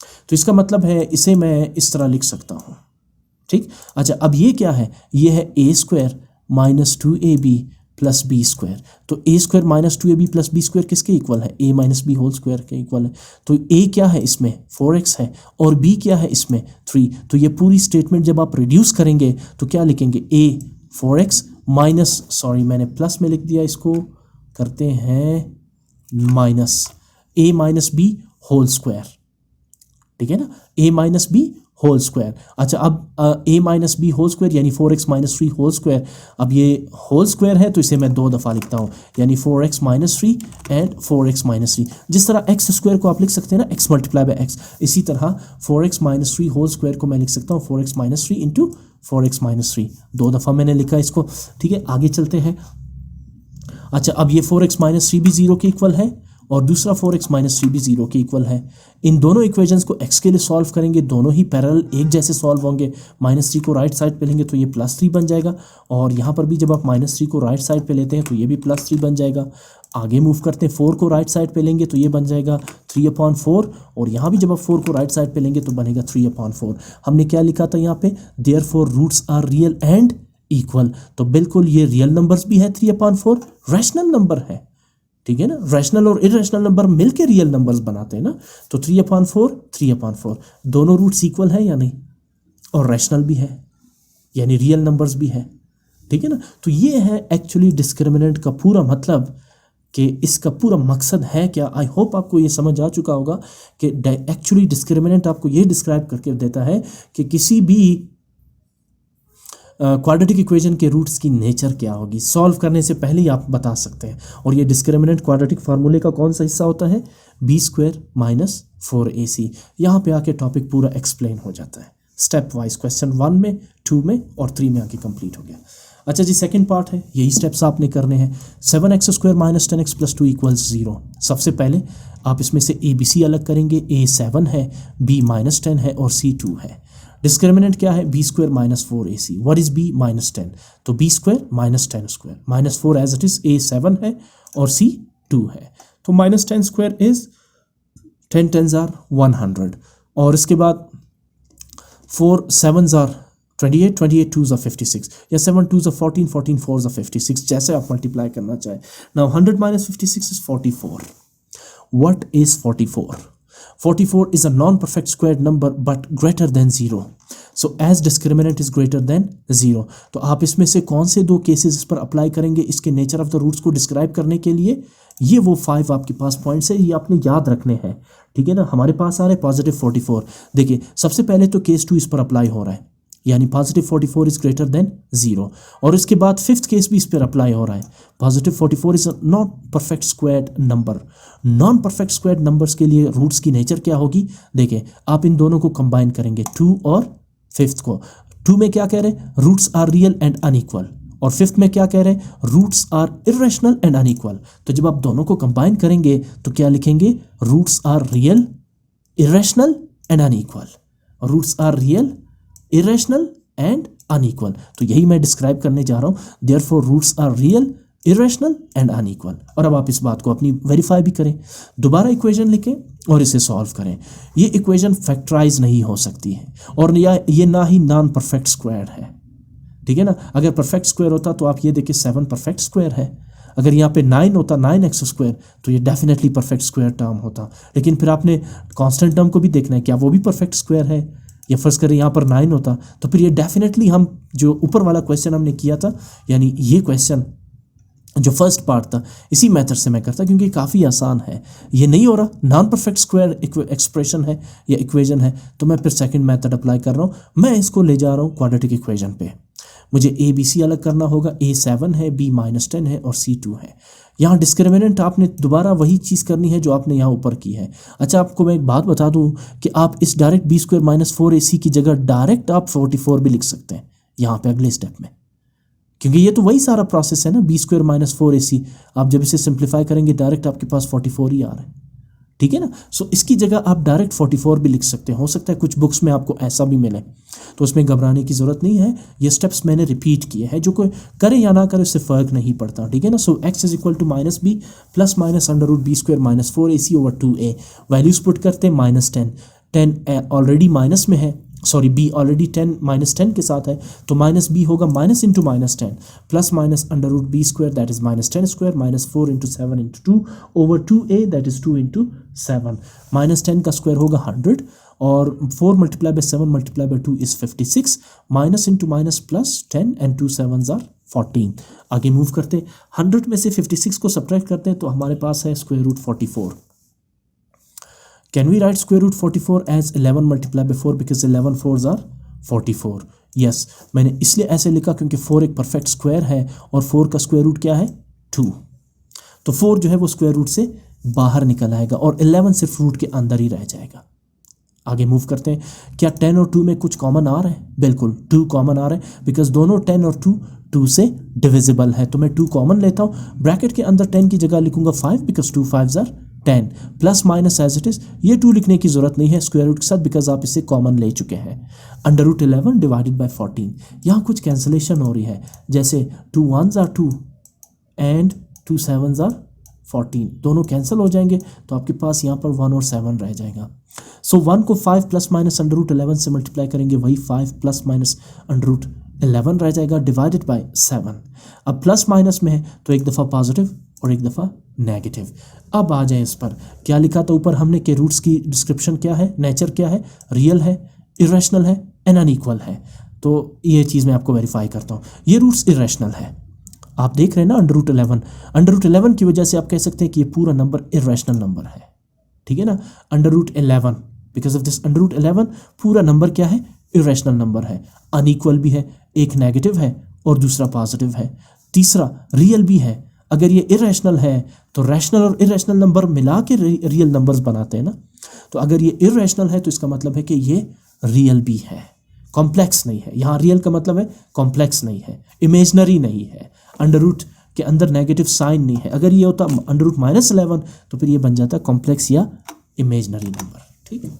तो इसका मतलब है इसे मैं इस तरह लिख सकता हूँ, ठीक। अच्छा, अब ये क्या है, ये है a square -2ab plus B square. तो a square -2ab plus B square किसके इक्वल है, a minus B whole square के इक्वल है। तो a क्या है इसमें 4x है, और b क्या है इसमें 3। तो ये पूरी स्टेटमेंट जब आप रिड्यूस करेंगे तो क्या लिखेंगे, a 4x माइनस, सॉरी मैंने प्लस में लिख दिया, इसको करते हैं minus, a minus B whole square, ठीक है ना, a minus B whole square. अच्छा, अब a minus B whole square यानी 4x माइनस 3 होल स्क्वायर। अब ये होल स्क्वायर है तो इसे मैं 2 दफ़ा लिखता हूँ, यानी 4x minus 3 and 4x minus 3। जिस तरह x स्क्वायर को आप लिख सकते हैं ना x मल्टीप्लाई बाय x, इसी तरह 4x माइनस 3 होल स्क्वायर को मैं लिख सकता हूँ 4x minus 3 into 4x minus 3। 2 दफ़ा मैंने लिखा इसको, ठीक है। आगे चलते हैं। अच्छा, अब ये 4x माइनस 3 भी 0 के इक्वल है और दूसरा 4x माइनस 3 भी 0 के इक्वल है। इन दोनों इक्वेशंस को x के लिए सॉल्व करेंगे, दोनों ही पैरेलल एक जैसे सॉल्व होंगे। -3 को राइट साइड पे लेंगे तो ये +3 बन जाएगा, और यहाँ पर भी जब आप -3 को राइट साइड पे लेते हैं तो ये भी +3 बन जाएगा। आगे मूव करते हैं, 4 को राइट साइड पे लेंगे तो ये बन जाएगा 3/4, और यहाँ भी जब आप 4 को राइट साइड पे लेंगे तो बनेगा 3/4। हमने क्या लिखा था यहाँ पे, therefore roots are real and equal. तो बिल्कुल ये रियल नंबर्स भी है 3/4, रैशनल नंबर है, ठीक है ना। रैशनल और इरेशनल नंबर मिलके रियल नंबर्स बनाते हैं ना। तो 3/4 3/4 दोनों रूट्स इक्वल है या नहीं, और रैशनल भी है यानी रियल नंबर्स भी है, ठीक है ना। तो ये है एक्चुअली डिस्क्रिमिनेंट का पूरा मतलब, कि इसका पूरा मकसद है क्या। आई होप आपको ये समझ आ चुका होगा कि एक्चुअली डिस्क्रिमिनेंट आपको ये डिस्क्राइब करके देता है कि किसी भी क्वाड्रेटिक इक्वेशन के रूट्स की नेचर क्या होगी। सॉल्व करने से पहले ही आप बता सकते हैं। और ये डिस्क्रिमिनेंट क्वाड्रेटिक फार्मूले का कौन सा हिस्सा होता है, b स्क्वायर माइनस 4ac। यहाँ पे आके टॉपिक पूरा एक्सप्लेन हो जाता है स्टेप वाइज, क्वेश्चन 1 में, 2 में और 3 में आके कंप्लीट हो गया। अच्छा जी, सेकंड पार्ट है, यही स्टेप्स आपने करने हैं। 7x square minus 10x plus 2 equals 0। सबसे पहले आप इसमें से a b c अलग करेंगे, a 7 है, b माइनस 10 है और c 2 है। डिस्क्रिमिनेंट क्या है, b square minus 4ac। What is b, -10। तो b square minus 10 square, -4 as it is, a 7 है और c 2 है। तो -10 स्क्वायर इज 10 10s are 100, और इसके बाद 4 7s are 28, 28 2s are 56, या 7 2s are 14, 14 4s are 56, जैसे आप मल्टीप्लाई करना चाहें। Now 100 minus 56 is 44. What is 44? 44 is a non-perfect squared number but greater than 0. So as discriminant is greater than 0. तो आप इसमें से कौन से दो केसेस इस पर अप्लाई करेंगे इसके नेचर ऑफ द रूट्स को डिस्क्राइब करने के लिए। ये वो 5 आपके पास पॉइंट्स है, ये आपने याद रखने हैं, ठीक है ना। हमारे पास आ रहा है पॉजिटिव 44। देखिए सबसे पहले तो केस 2 इस पर अप्लाई हो रहा है, यानी पॉजिटिव 44 इज ग्रेटर देन 0, और इसके बाद फिफ्थ केस भी इस पर अप्लाई हो रहा है। Positive 44 is not perfect squared number. Non perfect squared numbers के लिए रूट्स की नेचर क्या होगी, देखिए आप इन दोनों को कंबाइन करेंगे, 2 और फिफ्थ को। 2 में क्या कह रहे हैं, roots are real and unequal, और फिफ्थ में क्या कह रहे हैं, roots are irrational and unequal. तो जब आप दोनों को कंबाइन करेंगे तो क्या लिखेंगे, roots are real, irrational and unequal. Roots are real, irrational and unequal. तो यही मैं डिस्क्राइब करने जा रहा हूं, therefore roots are real, irrational and unequal. और अब आप इस बात को अपनी वेरीफाई भी करें, दोबारा इक्वेशन लिखें और इसे सॉल्व करें। ये इक्वेशन फैक्टराइज नहीं हो सकती है, और ये ना ही नॉन परफेक्ट स्क्वायर है, ठीक है ना। अगर परफेक्ट स्क्वायर होता तो आप ये देखिए 7 परफेक्ट स्क्वायर है। अगर यहाँ पे 9 होता, 9x स्क्वायर, तो ये डेफिनेटली परफेक्ट स्क्वायर टर्म होता। लेकिन फिर आपने कांस्टेंट टर्म को भी देखना है, क्या वो भी परफेक्ट स्क्वायर है। या फर्ज करें यहाँ पर 9 होता तो फिर ये डेफिनेटली, हम जो ऊपर वाला क्वेश्चन हमने किया था, यानी ये क्वेश्चन जो फर्स्ट पार्ट था इसी मेथड से मैं करता क्योंकि काफ़ी आसान है। ये नहीं हो रहा, नॉन परफेक्ट स्क्वायर एक्सप्रेशन है या इक्वेशन है, तो मैं फिर सेकंड मेथड अप्लाई कर रहा हूँ। मैं इसको ले जा रहा हूँ क्वाड्रेटिक इक्वेशन पे। मुझे ए बी सी अलग करना होगा, ए 7 है, बी -10 है और सी 2 है। यहाँ डिस्क्रिमिनेंट आपने दोबारा वही चीज़ करनी है जो आपने यहाँ ऊपर की है। अच्छा, आपको मैं एक बात बता दूँ कि आप इस डायरेक्ट बी स्क्वायर -4ac की जगह डायरेक्ट आप 44 भी लिख सकते हैं यहाँ पे अगले स्टेप में, क्योंकि ये तो वही सारा प्रोसेस है ना, बी स्क्वायर -4ac। आप जब इसे सिंप्लीफाई करेंगे डायरेक्ट आपके पास 44 ही आ रहा है, ठीक है ना। सो इसकी जगह आप डायरेक्ट 44 भी लिख सकते हैं। हो सकता है कुछ बुक्स में आपको ऐसा भी मिले, तो उसमें घबराने की ज़रूरत नहीं है। ये स्टेप्स मैंने रिपीट किए हैं, जो कोई करे या ना करे उससे फ़र्क नहीं पड़ता, ठीक है ना। So x is equal to -b plus minus under root b square -4ac over 2a। Values put करते हैं -10, 10 ऑलरेडी माइनस में है, सॉरी b ऑलरेडी 10 -10 के साथ है, तो -b होगा minus into -10 plus minus under root b square that is -10 square -4 into 7 into 2 over 2a that is 2 into 7। -10 का स्क्वायर होगा 100 और 4 multiply by 7 multiply by 2 is 56। Minus into minus plus 10 and 2 7s are 14। आगे move करते हैं, 100 में से 56 को subtract करते हैं तो हमारे पास है square root 44। Can we write square root 44 as 11 multiplied by 4 because 11 4s are 44? Yes, मैंने इसलिए ऐसे लिखा क्योंकि 4 एक परफेक्ट स्क्वायर है और 4 का स्क्वायर रूट क्या है 2, तो 4 जो है वो स्क्वायर रूट से बाहर निकल आएगा और 11 सिर्फ रूट के अंदर ही रह जाएगा। आगे मूव करते हैं, क्या 10 और 2 में कुछ कॉमन आ रहा है? बिल्कुल 2 कॉमन आ रहा है बिकॉज दोनों 10 और 2 से डिविजिबल है, तो मैं 2 कॉमन लेता हूँ। ब्रैकेट के अंदर 10 की जगह लिखूंगा 5 because 2 5s are 10 plus minus as it is. ये 2 लिखने की जरूरत नहीं है स्क्वायर रूट के साथ बिकॉज आप इसे कॉमन ले चुके हैं। Under root 11 divided by 14। यहाँ कुछ कैंसलेशन हो रही है, जैसे 2 1s are 2 and 2 7s are 14, दोनों कैंसिल हो जाएंगे तो आपके पास यहाँ पर 1 और 7 रह जाएगा। सो 1 को 5 प्लस माइनस अंडर रूट 11 से मल्टीप्लाई करेंगे, वही 5 प्लस माइनस अंडर रूट 11 रह जाएगा डिवाइडेड बाई 7। अब प्लस माइनस में है तो एक दफ़ा पॉजिटिव और एक दफ़ा नेगेटिव। अब आ जाए इस पर, क्या लिखा था ऊपर हमने कि रूट्स की डिस्क्रिप्शन क्या है, नेचर क्या है, रियल है, इरेशनल है एंड अनइक्वल है। तो ये चीज़ मैं आपको वेरीफाई करता हूँ, ये रूट्स इरेशनल है। आप देख रहे हैं ना अंडर रूट 11, अंडर रूट 11 की वजह से आप कह सकते हैं कि ये पूरा नंबर इरेशनल नंबर है, ठीक है ना। Under root 11 because of this under root 11 पूरा नंबर क्या है, इरेशनल नंबर है। अनइक्वल भी है, एक नेगेटिव है और दूसरा पॉजिटिव है, तीसरा रियल भी है। अगर ये इरेशनल है तो रैशनल और इरेशनल नंबर मिला के रियल नंबर्स बनाते हैं ना, तो अगर ये इरेशनल है तो इसका मतलब है कि ये रियल भी है, कॉम्प्लेक्स नहीं है। यहाँ रियल का मतलब है कॉम्प्लेक्स नहीं है, इमेजनरी नहीं है, अंडर रूट के अंदर नेगेटिव साइन नहीं है। अगर ये होता अंडर रूट -11 तो फिर ये बन जाता कॉम्प्लेक्स या इमेजनरी नंबर, ठीक है।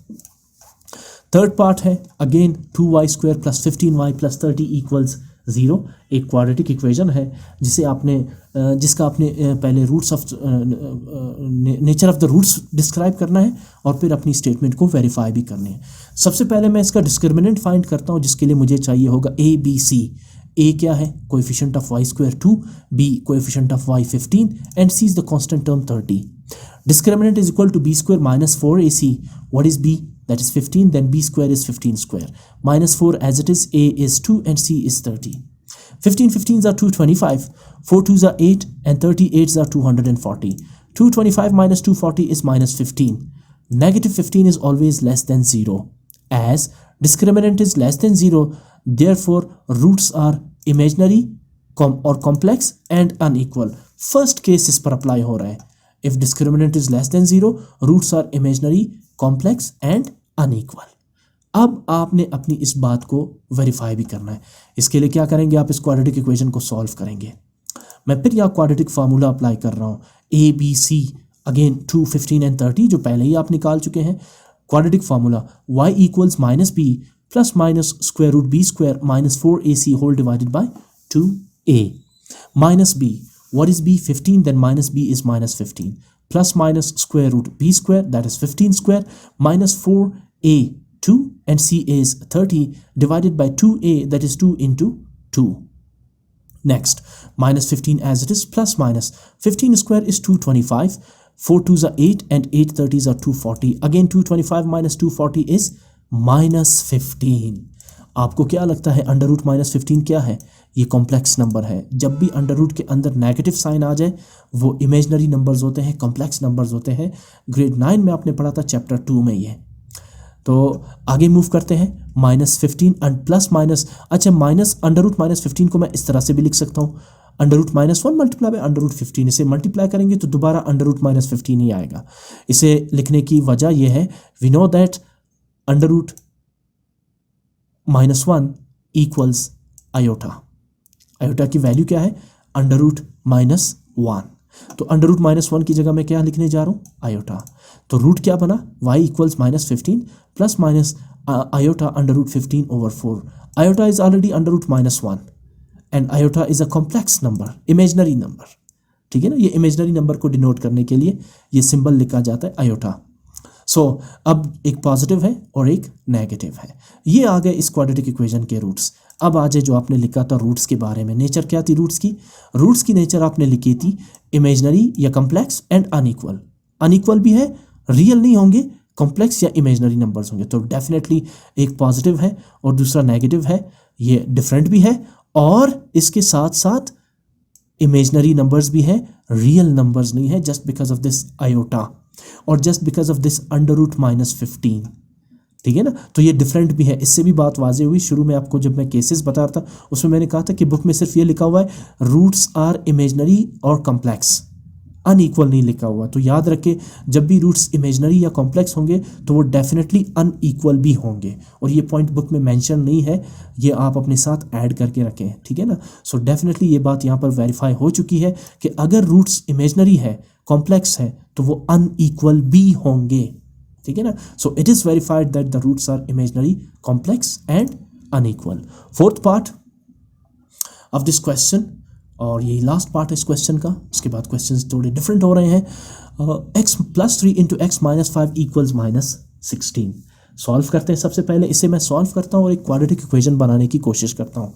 थर्ड पार्ट है again 2y square plus 15y plus 30 equals 0। एक क्वाड्रेटिक इक्वेशन है जिसका आपने पहले roots of nature of the roots describe करना है और फिर अपनी स्टेटमेंट को वेरीफाई भी करनी है। सबसे पहले मैं इसका डिस्क्रिमिनेंट फाइंड करता हूँ, जिसके लिए मुझे चाहिए होगा a b c। a क्या है, coefficient of y square 2, b coefficient of y 15 and c is the constant term 30। Discriminant is equal to b square minus 4ac। What is b? That is 15, then b square is 15 square. Minus 4 as it is, a is 2 and c is 30. 15 15s are 225, 4 2s are 8 and 38s are 240. 225 minus 240 is minus 15. Negative 15 is always less than 0. As discriminant is less than 0, therefore roots are imaginary or complex and unequal. First case इस पर apply हो रहा है. If discriminant is less than 0, roots are imaginary, complex and unequal. अब आपने अपनी इस बात को वेरीफाई भी करना है। इसके लिए क्या करेंगे, आप इस क्वाड्रेटिक इक्वेशन को सॉल्व करेंगे। मैं फिर यहाँ क्वाड्रेटिक फार्मूला अप्लाई कर रहा हूँ, a B c again 2 15 and 30 जो पहले ही आप निकाल चुके हैं। Quadratic formula y equals minus b plus minus square root b square minus 4ac whole divided by 2a। Minus b, what is b? 15, then minus b is minus 15 plus minus square root b square that is 15 square minus 4a 2 and c is 30 divided by 2a that is 2 into 2. Next, minus 15 as it is plus minus 15 square is 225, 4 2s are 8 and 8 30s are 240. Again 225 minus 240 is minus 15. आपको क्या लगता है under root -15 क्या है? ये complex number है। जब भी अंडर रूट के अंदर नेगेटिव साइन आ जाए वो इमेजनरी नंबर्स होते हैं, कॉम्प्लेक्स नंबर्स होते हैं। ग्रेड 9 में आपने पढ़ा था चैप्टर 2 में ये। तो आगे मूव करते हैं। -15 एंड प्लस माइनस, अच्छा माइनस अंडर रूट -15 को मैं इस तरह से भी लिख सकता हूँ, under root -1 multiply by under root 15। इसे मल्टीप्लाई करेंगे तो दोबारा अंडर रूट -15 ही आएगा। इसे लिखने की वजह यह है, we know that under root -1 equals iota. Iota की वैल्यू क्या है? Under root -1। तो अंडर रूट -1 की जगह मैं क्या लिखने जा रहा हूँ? आयोटा। तो रूट क्या बना? y equals -15 plus minus iota under root 15/4। Iota is already under root -1 and iota is a complex number, imaginary number. ठीक है ना, ये इमेजनरी नंबर को डिनोट करने के लिए ये सिंबल लिखा जाता है आयोटा। सो अब एक पॉजिटिव है और एक नेगेटिव है। ये आ गए इस क्वाड्रेटिक इक्वेशन के रूट्स। अब आ जाए जो आपने लिखा था रूट्स के बारे में। नेचर क्या थी रूट्स की? रूट्स की नेचर आपने लिखी थी इमेजनरी या कॉम्प्लेक्स एंड अनइक्वल। अनइक्वल भी है, रियल नहीं होंगे, कॉम्प्लेक्स या इमेजनरी नंबर्स होंगे। तो डेफिनेटली एक पॉजिटिव है और दूसरा नेगेटिव है, ये डिफरेंट भी है और इसके साथ साथ इमेजनरी नंबर्स भी है, रियल नंबर्स नहीं है, just because of this iota और just because of this under root -15। ठीक है ना, तो ये डिफरेंट भी है। इससे भी बात वाजे हुई। शुरू में आपको जब मैं केसेस बता रहा था उसमें मैंने कहा था कि बुक में सिर्फ ये लिखा हुआ है रूट्स आर इमेजनरी और कॉम्प्लेक्स, अनइक्वल नहीं लिखा हुआ। तो याद रखें जब भी रूट्स इमेजनरी या कॉम्प्लेक्स होंगे तो वो डेफिनेटली अनइक्वल भी होंगे और ये पॉइंट बुक में मेंशन नहीं है, ये आप अपने साथ ऐड करके रखें। ठीक है ना, सो डेफिनेटली ये बात यहाँ पर वेरीफाई हो चुकी है कि अगर रूट्स इमेजनरी है, कॉम्प्लेक्स है, तो वो अनइक्वल भी होंगे। ठीक है ना, so it is verified that the roots are imaginary, complex and unequal. Fourth part of this question और यही लास्ट पार्ट है इस क्वेश्चन का। उसके बाद क्वेश्चंस थोड़े डिफरेंट हो रहे हैं। x+3 × x-5 इक्वल्स -16 सॉल्व करते हैं। सबसे पहले इसे मैं सॉल्व करता हूँ और एक क्वाड्रेटिक इक्वेशन बनाने की कोशिश करता हूँ।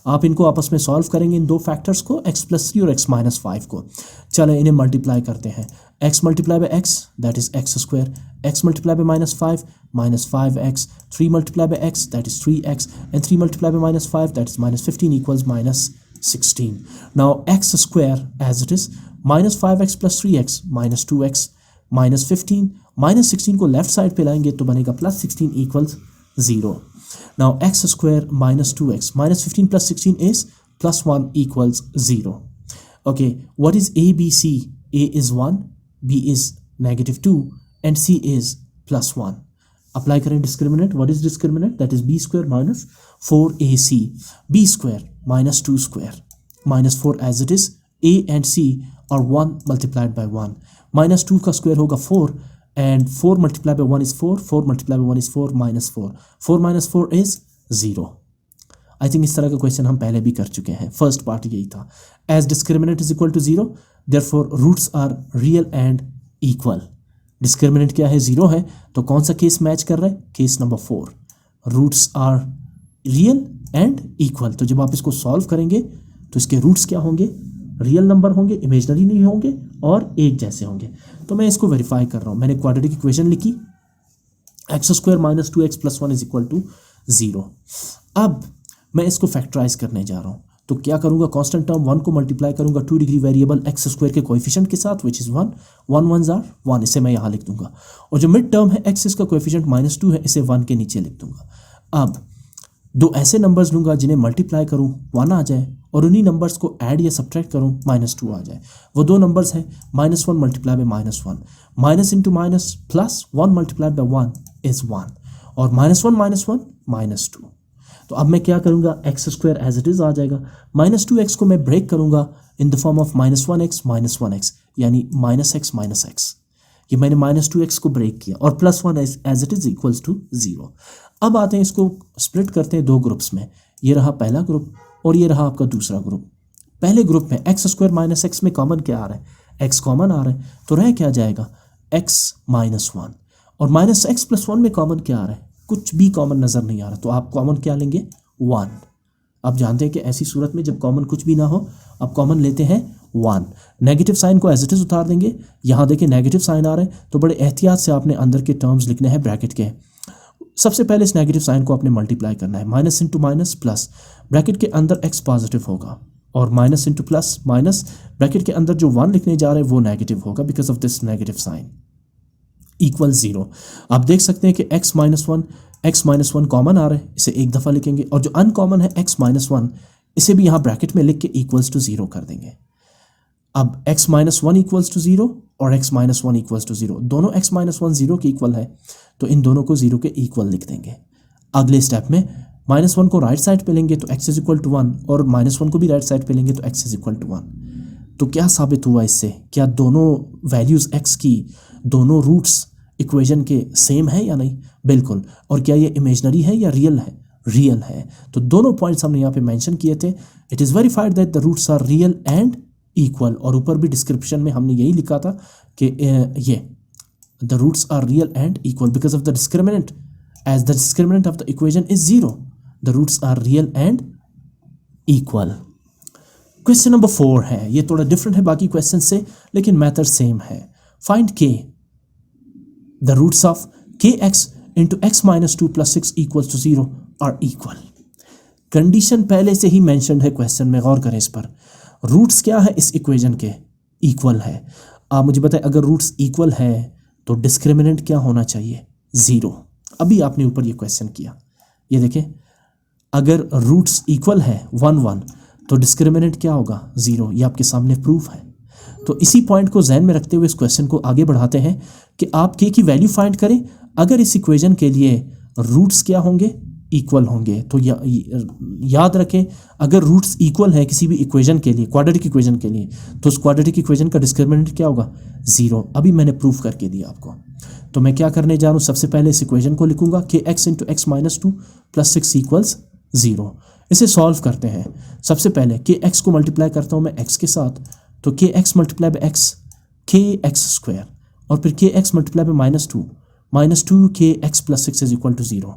आप इनको आपस में सॉल्व करेंगे, इन दो फैक्टर्स को, x+3 और x-5 को। चलें इन्हें मल्टीप्लाई करते हैं। x multiply by x that is x², x multiply by -5 -5x, 3 multiply by x that is 3x and 3 multiply by -5 that is -15 equals -16. Now x square as it is, -5x plus 3x minus 2x minus 15 -16 को left side पे लाएंगे तो बनेगा +16 equals 0. Now x square minus 2x minus 15 plus 16 is +1 equals 0. Okay, what is a, b, c? A is 1, b is -2 and c is +1. Apply करें discriminant. What is discriminant? That is b square minus 4ac. b square minus 2 square minus 4 as it is. a and c are 1 multiplied by 1. -2 का square होगा 4 and 4 multiplied by 1 is 4. 4 multiplied by 1 is 4 minus 4. 4 minus 4 is 0. I think इस तरह का question हम पहले भी कर चुके हैं। फर्स्ट पार्ट यही था। As discriminant is equal to 0 therefore roots are real and equal. Discriminant क्या है? 0 है। तो कौन सा केस मैच कर रहा है? Case number 4, roots are real and equal. तो जब आप इसको सॉल्व करेंगे तो इसके रूट्स क्या होंगे? रियल नंबर होंगे, इमेजनरी नहीं होंगे और एक जैसे होंगे। तो मैं इसको वेरीफाई कर रहा हूँ। मैंने क्वाड्रेटिक इक्वेशन लिखी, x² minus 2x plus 1 is equal to 0। अब मैं इसको फैक्टराइज करने जा रहा हूँ। तो क्या करूँगा? कांस्टेंट टर्म 1 को मल्टीप्लाई करूँगा 2 डिग्री वेरिएबल x² के कोएफिशिएंट के साथ विच इज़ 1, 1 1s are 1, इसे मैं यहाँ लिख दूंगा। और जो मिड टर्म है x इसका कोएफिशिएंट -2 है, इसे 1 के नीचे लिख दूंगा। अब दो ऐसे नंबर्स लूँगा जिन्हें मल्टीप्लाई करूँ 1 आ जाए और उन्हीं नंबर्स को ऐड या सब्ट्रैक्ट करूँ -2 आ जाए। वो दो नंबर्स हैं -1 multiply bye -1, minus into minus plus 1 multiplied by 1 is 1 और -1 -2। तो अब मैं क्या करूँगा? x² एज इट इज़ आ जाएगा। -2x को मैं ब्रेक करूँगा इन द फॉर्म ऑफ -1x यानी -x। ये मैंने -2x को ब्रेक किया और +1 as it is equals to 0। अब आते हैं, इसको स्प्लिट करते हैं दो ग्रुप्स में। ये रहा पहला ग्रुप और ये रहा आपका दूसरा ग्रुप। पहले ग्रुप में x² - x में कॉमन क्या आ रहा है? x कॉमन आ रहा है, तो रह क्या जाएगा? x - 1 और -x + 1 में कॉमन क्या आ रहा है? कुछ भी कॉमन नज़र नहीं आ रहा, तो आप कॉमन क्या लेंगे? 1। आप जानते हैं कि ऐसी सूरत में जब कॉमन कुछ भी ना हो आप कॉमन लेते हैं 1। नेगेटिव साइन को एज इट इज़ उतार देंगे। यहाँ देखिए नेगेटिव साइन आ रहे हैं तो बड़े एहतियात से आपने अंदर के टर्म्स लिखने हैं ब्रैकेट के। सबसे पहले इस नेगेटिव साइन को आपने मल्टीप्लाई करना है, minus into minus plus, bracket के अंदर x पॉजिटिव होगा और minus into plus minus, bracket के अंदर जो 1 लिखने जा रहे हैं वो नेगेटिव होगा because of this negative sign, equal 0। आप देख सकते हैं कि x माइनस वन कॉमन आ रहा है, इसे एक दफ़ा लिखेंगे, और जो अनकॉमन है x माइनस वन, इसे भी यहाँ ब्रैकेट में लिख के इक्वल्स टू 0 कर देंगे। अब x minus one equals to 0 और x minus one equals to 0, दोनों x माइनस वन 0 के इक्वल है, तो इन दोनों को 0 के इक्वल लिख देंगे। अगले स्टेप में माइनस वन को राइट साइड पे लेंगे तो x इज इक्वल टू 1, और माइनस वन को भी राइट साइड पे लेंगे तो x इज इक्वल टू 1। तो क्या साबित हुआ इससे, क्या दोनों वैल्यूज़ x की, दोनों रूट्स इक्वेशन के सेम है या नहीं? बिल्कुल। और क्या ये इमेजनरी है या रियल है? रियल है। तो दोनों पॉइंट्स हमने यहाँ पे मेंशन किए थे। It is verified that the roots are real and equal, और ऊपर भी डिस्क्रिप्शन में हमने यही लिखा था कि ये the roots are real and equal because of the discriminant, as the discriminant of the equation is 0, the roots are real and equal. Question number 4 है, ये थोड़ा डिफरेंट है बाकी क्वेश्चन से, लेकिन मैथड सेम है। Find k, the roots of kx into x minus 2 plus 6 equals to 0 are equal. Condition पहले से ही मेंशन्ड है क्वेश्चन में, गौर करें इस पर। रूट्स क्या है इस इक्वेशन के? इक्वल है। आप मुझे बताएं, अगर रूट्स इक्वल है तो डिस्क्रिमिनेंट क्या होना चाहिए? 0। अभी आपने ऊपर ये क्वेश्चन किया, ये देखें, अगर रूट्स इक्वल है 1 1 तो डिस्क्रिमिनेंट क्या होगा? 0। ये आपके सामने प्रूफ है। तो इसी पॉइंट को जहन में रखते हुए इस क्वेश्चन को आगे बढ़ाते हैं कि आप k की वैल्यू फाइंड करें। अगर इस इक्वेशन के लिए रूट्स क्या होंगे? इक्वल होंगे। तो याद रखें, अगर रूट्स इक्वल है किसी भी इक्वेशन के लिए, क्वाड्रेटिक इक्वेशन के लिए, तो उस क्वाड्रेटिक इक्वेशन का डिस्क्रिमिनेंट क्या होगा? 0। अभी मैंने प्रूफ करके दिया आपको। तो मैं क्या करने जा रहा हूँ, सबसे पहले इस इक्वेशन को लिखूंगा कि x into x minus 2 plus 6 equals 0। इसे सॉल्व करते हैं। सबसे पहले के एक्स को मल्टीप्लाई करता हूँ मैं x के साथ, तो K X multiply by X, K X square, और फिर K X multiply by minus two K X plus 6 is equal to 0।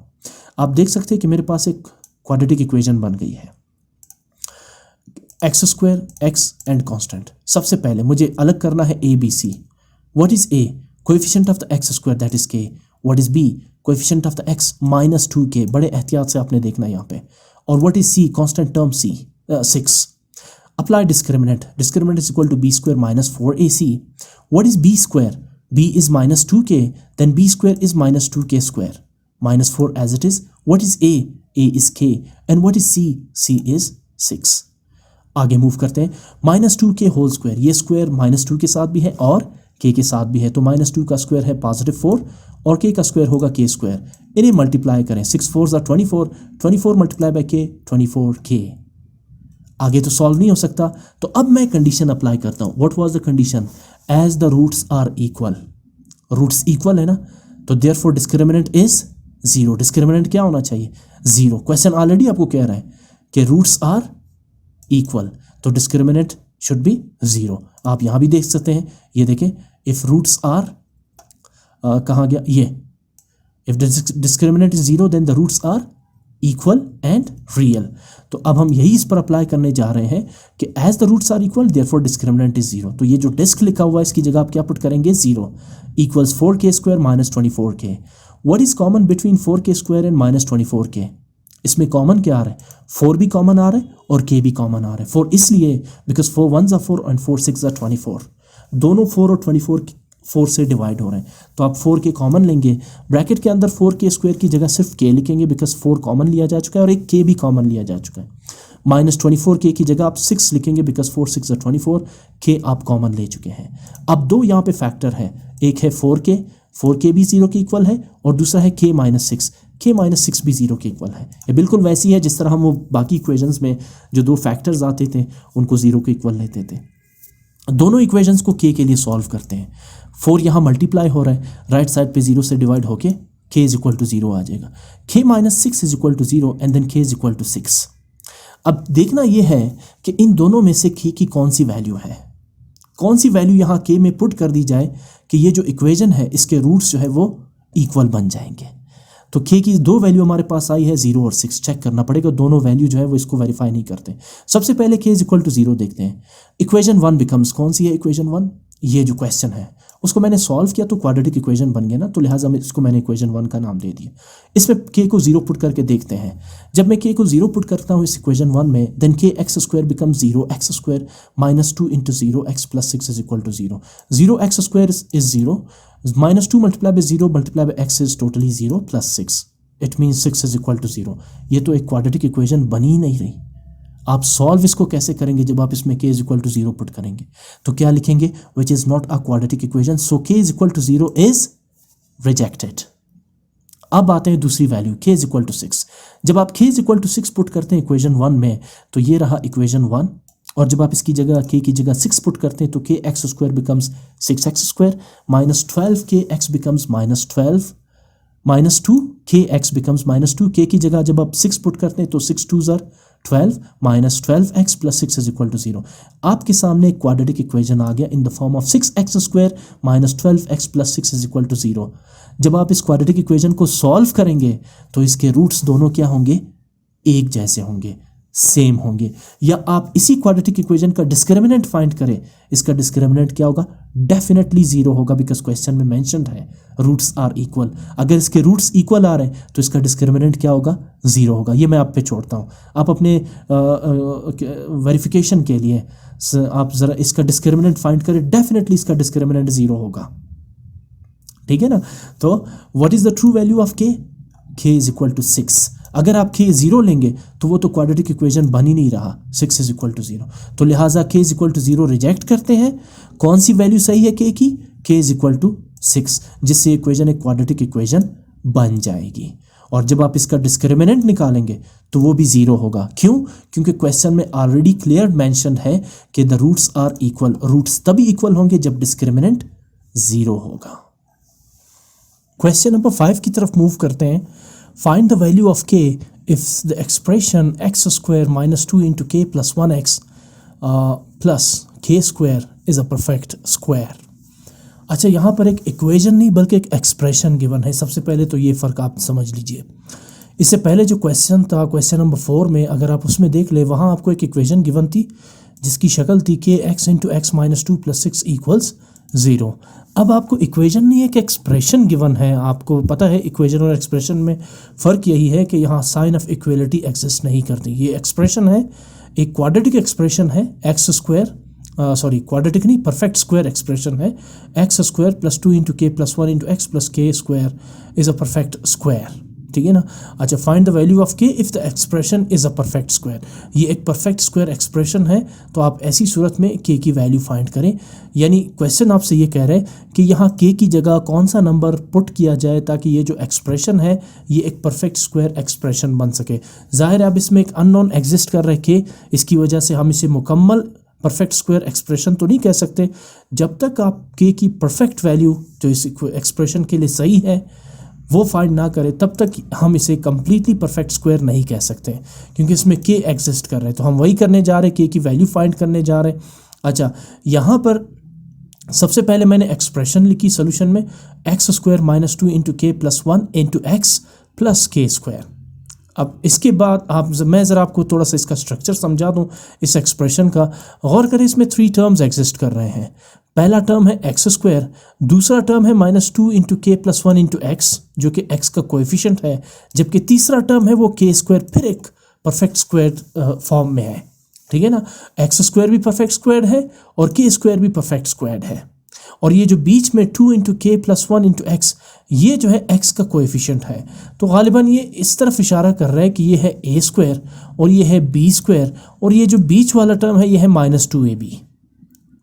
आप देख सकते हैं कि मेरे पास एक क्वाड्रेटिक इक्वेशन बन गई है, x square, X and constant. सबसे पहले मुझे अलग करना है A B C. What is A? Coefficient of the X square that is K. What is B? Coefficient of the X minus 2k। बड़े एहतियात से आपने देखना है यहाँ पे। और what is C? Constant term c 6। Apply discriminant. Discriminant is equal to b square minus 4ac। What is B square? b is minus 2k, then b square is minus 2k square, minus 4 as it is. What is a? a is k. And what is c? c is 6. आगे move करते हैं। Minus 2k whole square, ये square minus 2 के साथ भी है और k के साथ भी है, तो माइनस 2 का स्क्वायर है पॉजिटिव 4 और k का स्क्वायर होगा k स्क्वायर। इन्हें मल्टीप्लाई करें, 6 4s are 24, 24 multiply by k 24k। आगे तो सॉल्व नहीं हो सकता, तो अब मैं कंडीशन अप्लाई करता हूँ। What was the condition? As the roots are equal. Roots equal है ना, तो देयरफॉर डिस्क्रिमिनेंट इज 0। डिस्क्रिमिनेंट क्या होना चाहिए? 0। क्वेश्चन ऑलरेडी आपको कह रहा है कि रूट्स आर इक्वल, तो डिस्क्रिमिनेंट शुड बी 0। आप यहाँ भी देख सकते हैं, ये देखें, इफ रूट्स आर कहाँ गया ये, if discriminant is 0 then the roots are equal and real. तो अब हम यही इस पर अप्लाई करने जा रहे हैं कि as the roots are equal therefore discriminant is 0। तो ये जो डिस्क लिखा हुआ है इसकी जगह आप क्या पुट करेंगे? 0 equals 4k square minus 24k। What is common between 4k square and minus 24k? इसमें कॉमन क्या आ रहा है? 4 भी कॉमन आ रहा है और k भी कॉमन आ रहा है। 4 इसलिए because 4 1s are 4 and 4 6s are 24। दोनों 4 और 24 4 से डिवाइड हो रहे हैं, तो आप 4k कॉमन लेंगे। ब्रैकेट के अंदर 4k स्क्वायर की जगह सिर्फ k लिखेंगे बिकॉज 4 कॉमन लिया जा चुका है और एक k भी कॉमन लिया जा चुका है। माइनस 24k की जगह आप 6 लिखेंगे बिकॉज 4 6 are 24, k आप कॉमन ले चुके हैं। अब दो यहाँ पे फैक्टर है, एक है 4k भी 0 के इक्वल है और दूसरा है k माइनस 6 भी 0 के इक्वल है। ये बिल्कुल वैसी है जिस तरह हम वो बाकी इक्वेशंस में जो दो फैक्टर्स आते थे उनको 0 के इक्वल लेते थे। दोनों इक्वेशंस को k के लिए सॉल्व करते हैं। 4 यहाँ मल्टीप्लाई हो रहा है, राइट साइड पे 0 से डिवाइड होके k इज इक्वल टू 0 आ जाएगा। k minus 6 is equal to 0 and then k is equal to 6। अब देखना ये है कि इन दोनों में से k की कौन सी वैल्यू है, कौन सी वैल्यू यहाँ k में पुट कर दी जाए कि ये जो इक्वेशन है इसके रूट्स जो है वो इक्वल बन जाएंगे। तो k की दो वैल्यू हमारे पास आई है 0 और 6। चेक करना पड़ेगा, दोनों वैल्यू जो है वो इसको वेरीफाई नहीं करते। सबसे पहले k इज इक्वल टू 0 देखते हैं। इक्वेशन 1 बिकम्स, कौन सी है इक्वेशन 1? ये जो क्वेश्चन है उसको मैंने सॉल्व किया तो क्वाड्रेटिक इक्वेशन बन गया ना, तो लिहाजा इसको मैंने इक्वेशन 1 का नाम दे दिया। इसमें k को 0 पुट करके देखते हैं। जब मैं k को 0 पुट करता हूँ इस इक्वेशन 1 में, then k x square become 0, x square minus 2 into 0 x plus 6 is equal to 0। 0 x square is 0, minus 2 multiply by 0 multiply by x is totally 0 plus 6, it means 6 is equal to 0। ये तो एक quadratic equation बनी ही नहीं रही। आप solve इसको कैसे करेंगे जब आप इसमें k is equal to 0 put करेंगे? तो क्या लिखेंगे? Which is not a quadratic equation, so k is equal to 0 is rejected. अब आते हैं दूसरी value k is equal to 6। जब आप k is equal to 6 put करते हैं इक्वेशन 1 में, तो ये रहा इक्वेशन 1, और जब आप इसकी जगह k की जगह 6 पुट करते हैं तो k x square becomes 6x square minus 12 k x becomes minus 12 minus 2 k x becomes minus 2, k की जगह जब आप 6 पुट करते हैं तो 6 2 are 12 minus 12x plus 6 is equal to 0। आपके सामने एक क्वाड्रेटिक इक्वेशन आ गया in the form of 6x square minus 12x plus 6 is equal to 0। जब आप इस क्वाड्रेटिक इक्वेशन को सॉल्व करेंगे तो इसके रूट्स दोनों क्या होंगे? एक जैसे होंगे, सेम होंगे। या आप इसी क्वाड्रेटिक इक्वेशन का डिस्क्रिमिनेंट फाइंड करें, इसका डिस्क्रिमिनेंट क्या होगा? डेफिनेटली 0 होगा, बिकॉज क्वेश्चन में मेंशन्ड है रूट्स आर इक्वल। अगर इसके रूट्स इक्वल आ रहे हैं तो इसका डिस्क्रिमिनेंट क्या होगा? 0 होगा। ये मैं आप पे छोड़ता हूँ, आप अपने वेरिफिकेशन के लिए आप ज़रा इसका डिस्क्रिमिनेंट फाइंड करें, डेफिनेटली इसका डिस्क्रिमिनेंट 0 होगा। ठीक है ना? तो what is the true value of k? k is equal to 6। अगर आप k 0 लेंगे तो वो तो क्वाड्रेटिक इक्वेशन बन ही नहीं रहा, 6 इज इक्वल टू 0। तो लिहाजा k is equal to 0 reject करते हैं। कौन सी वैल्यू सही है k की? k इज इक्वल टू 6, जिससे इक्वेशन एक क्वाड्रेटिक इक्वेशन बन जाएगी। और जब आप इसका डिस्क्रिमिनेंट निकालेंगे तो वो भी 0 होगा। क्यों? क्योंकि क्वेश्चन में ऑलरेडी क्लियर मेंशन है कि the roots are equal. Roots तभी इक्वल होंगे जब डिस्क्रिमिनेंट 0 होगा। क्वेश्चन नंबर 5 की तरफ मूव करते हैं। Find the value of k if the expression x square minus 2 into k plus 1x plus k square is a perfect square. अच्छा, यहाँ पर एक इक्वेशन नहीं बल्कि एक एक्सप्रेशन गिवन है। सबसे पहले तो ये फ़र्क आप समझ लीजिए। इससे पहले जो क्वेश्चन था, क्वेश्चन नंबर 4 में, अगर आप उसमें देख ले, वहाँ आपको एक इक्वेशन गिवन थी जिसकी शक्ल थी k x into x minus 2 plus 6 equals 0। अब आपको इक्वेशन नहीं, एक एक्सप्रेशन गिवन है। आपको पता है इक्वेशन और एक्सप्रेशन में फ़र्क यही है कि यहाँ साइन ऑफ इक्वलिटी एग्जिस्ट नहीं करती। ये एक्सप्रेशन है, एक क्वाड्रेटिक एक्सप्रेशन है, एक्स स्क्वायर क्वाड्रेटिक नहीं, परफेक्ट स्क्वायर एक्सप्रेशन है, एक्स स्क्वायर प्लस 2 इंटू के प्लस 1 इंटू एक्स प्लस के square is a perfect square. ठीक है ना? अच्छा, फाइंड द वैल्यू ऑफ के if the expression is a perfect square. ये एक परफेक्ट स्क्वायर एक्सप्रेशन है, तो आप ऐसी सूरत में के की वैल्यू फाइंड करें। यानी क्वेश्चन आपसे ये कह रहे हैं कि यहाँ के की जगह कौन सा नंबर पुट किया जाए ताकि ये जो एक्सप्रेशन है ये एक परफेक्ट स्क्वायर एक्सप्रेशन बन सके। ज़ाहिर है अब इसमें एक अननोन एग्जिस्ट कर रहे के, इसकी वजह से हम इसे मुकम्मल परफेक्ट स्क्वायर एक्सप्रेशन तो नहीं कह सकते। जब तक आप के की परफेक्ट वैल्यू जो इस एक्सप्रेशन के लिए सही है वो फाइंड ना करें, तब तक हम इसे कम्प्लीटली परफेक्ट स्क्वायर नहीं कह सकते, क्योंकि इसमें के एग्जिस्ट कर रहे हैं। तो हम वही करने जा रहे हैं, के की वैल्यू फाइंड करने जा रहे हैं। अच्छा, यहाँ पर सबसे पहले मैंने एक्सप्रेशन लिखी सोल्यूशन में, एक्स स्क्वायर माइनस 2 इंटू के प्लस 1 इंटू एक्स प्लस के स्क्वायर। अब इसके बाद मैं ज़रा आपको थोड़ा सा इसका स्ट्रक्चर समझा दूँ इस एक्सप्रेशन का। गौर करें, इसमें 3 टर्म्स एग्जिस्ट कर रहे हैं। पहला टर्म है एक्स स्क्वायर, दूसरा टर्म है माइनस 2 इंटू के प्लस 1 इंटू एक्स जो कि एक्स का कोएफिशिएंट है, जबकि तीसरा टर्म है वो के स्क्वायर, फिर एक परफेक्ट स्क्वायर फॉर्म में है। ठीक है ना? एक्स स्क्वायर भी परफेक्ट स्क्वायर है और के स्क्वायर भी परफेक्ट स्क्वायर है। और ये जो बीच में 2 इंटू के प्लस 1 इंटू एक्स, ये जो है एक्स का कोएफिशिएंट है। तो गालिबन ये इस तरफ इशारा कर रहा है कि ये है ए स्क्वायर और ये है बी स्क्वायर, और ये जो बीच वाला टर्म है ये है माइनस 2ab।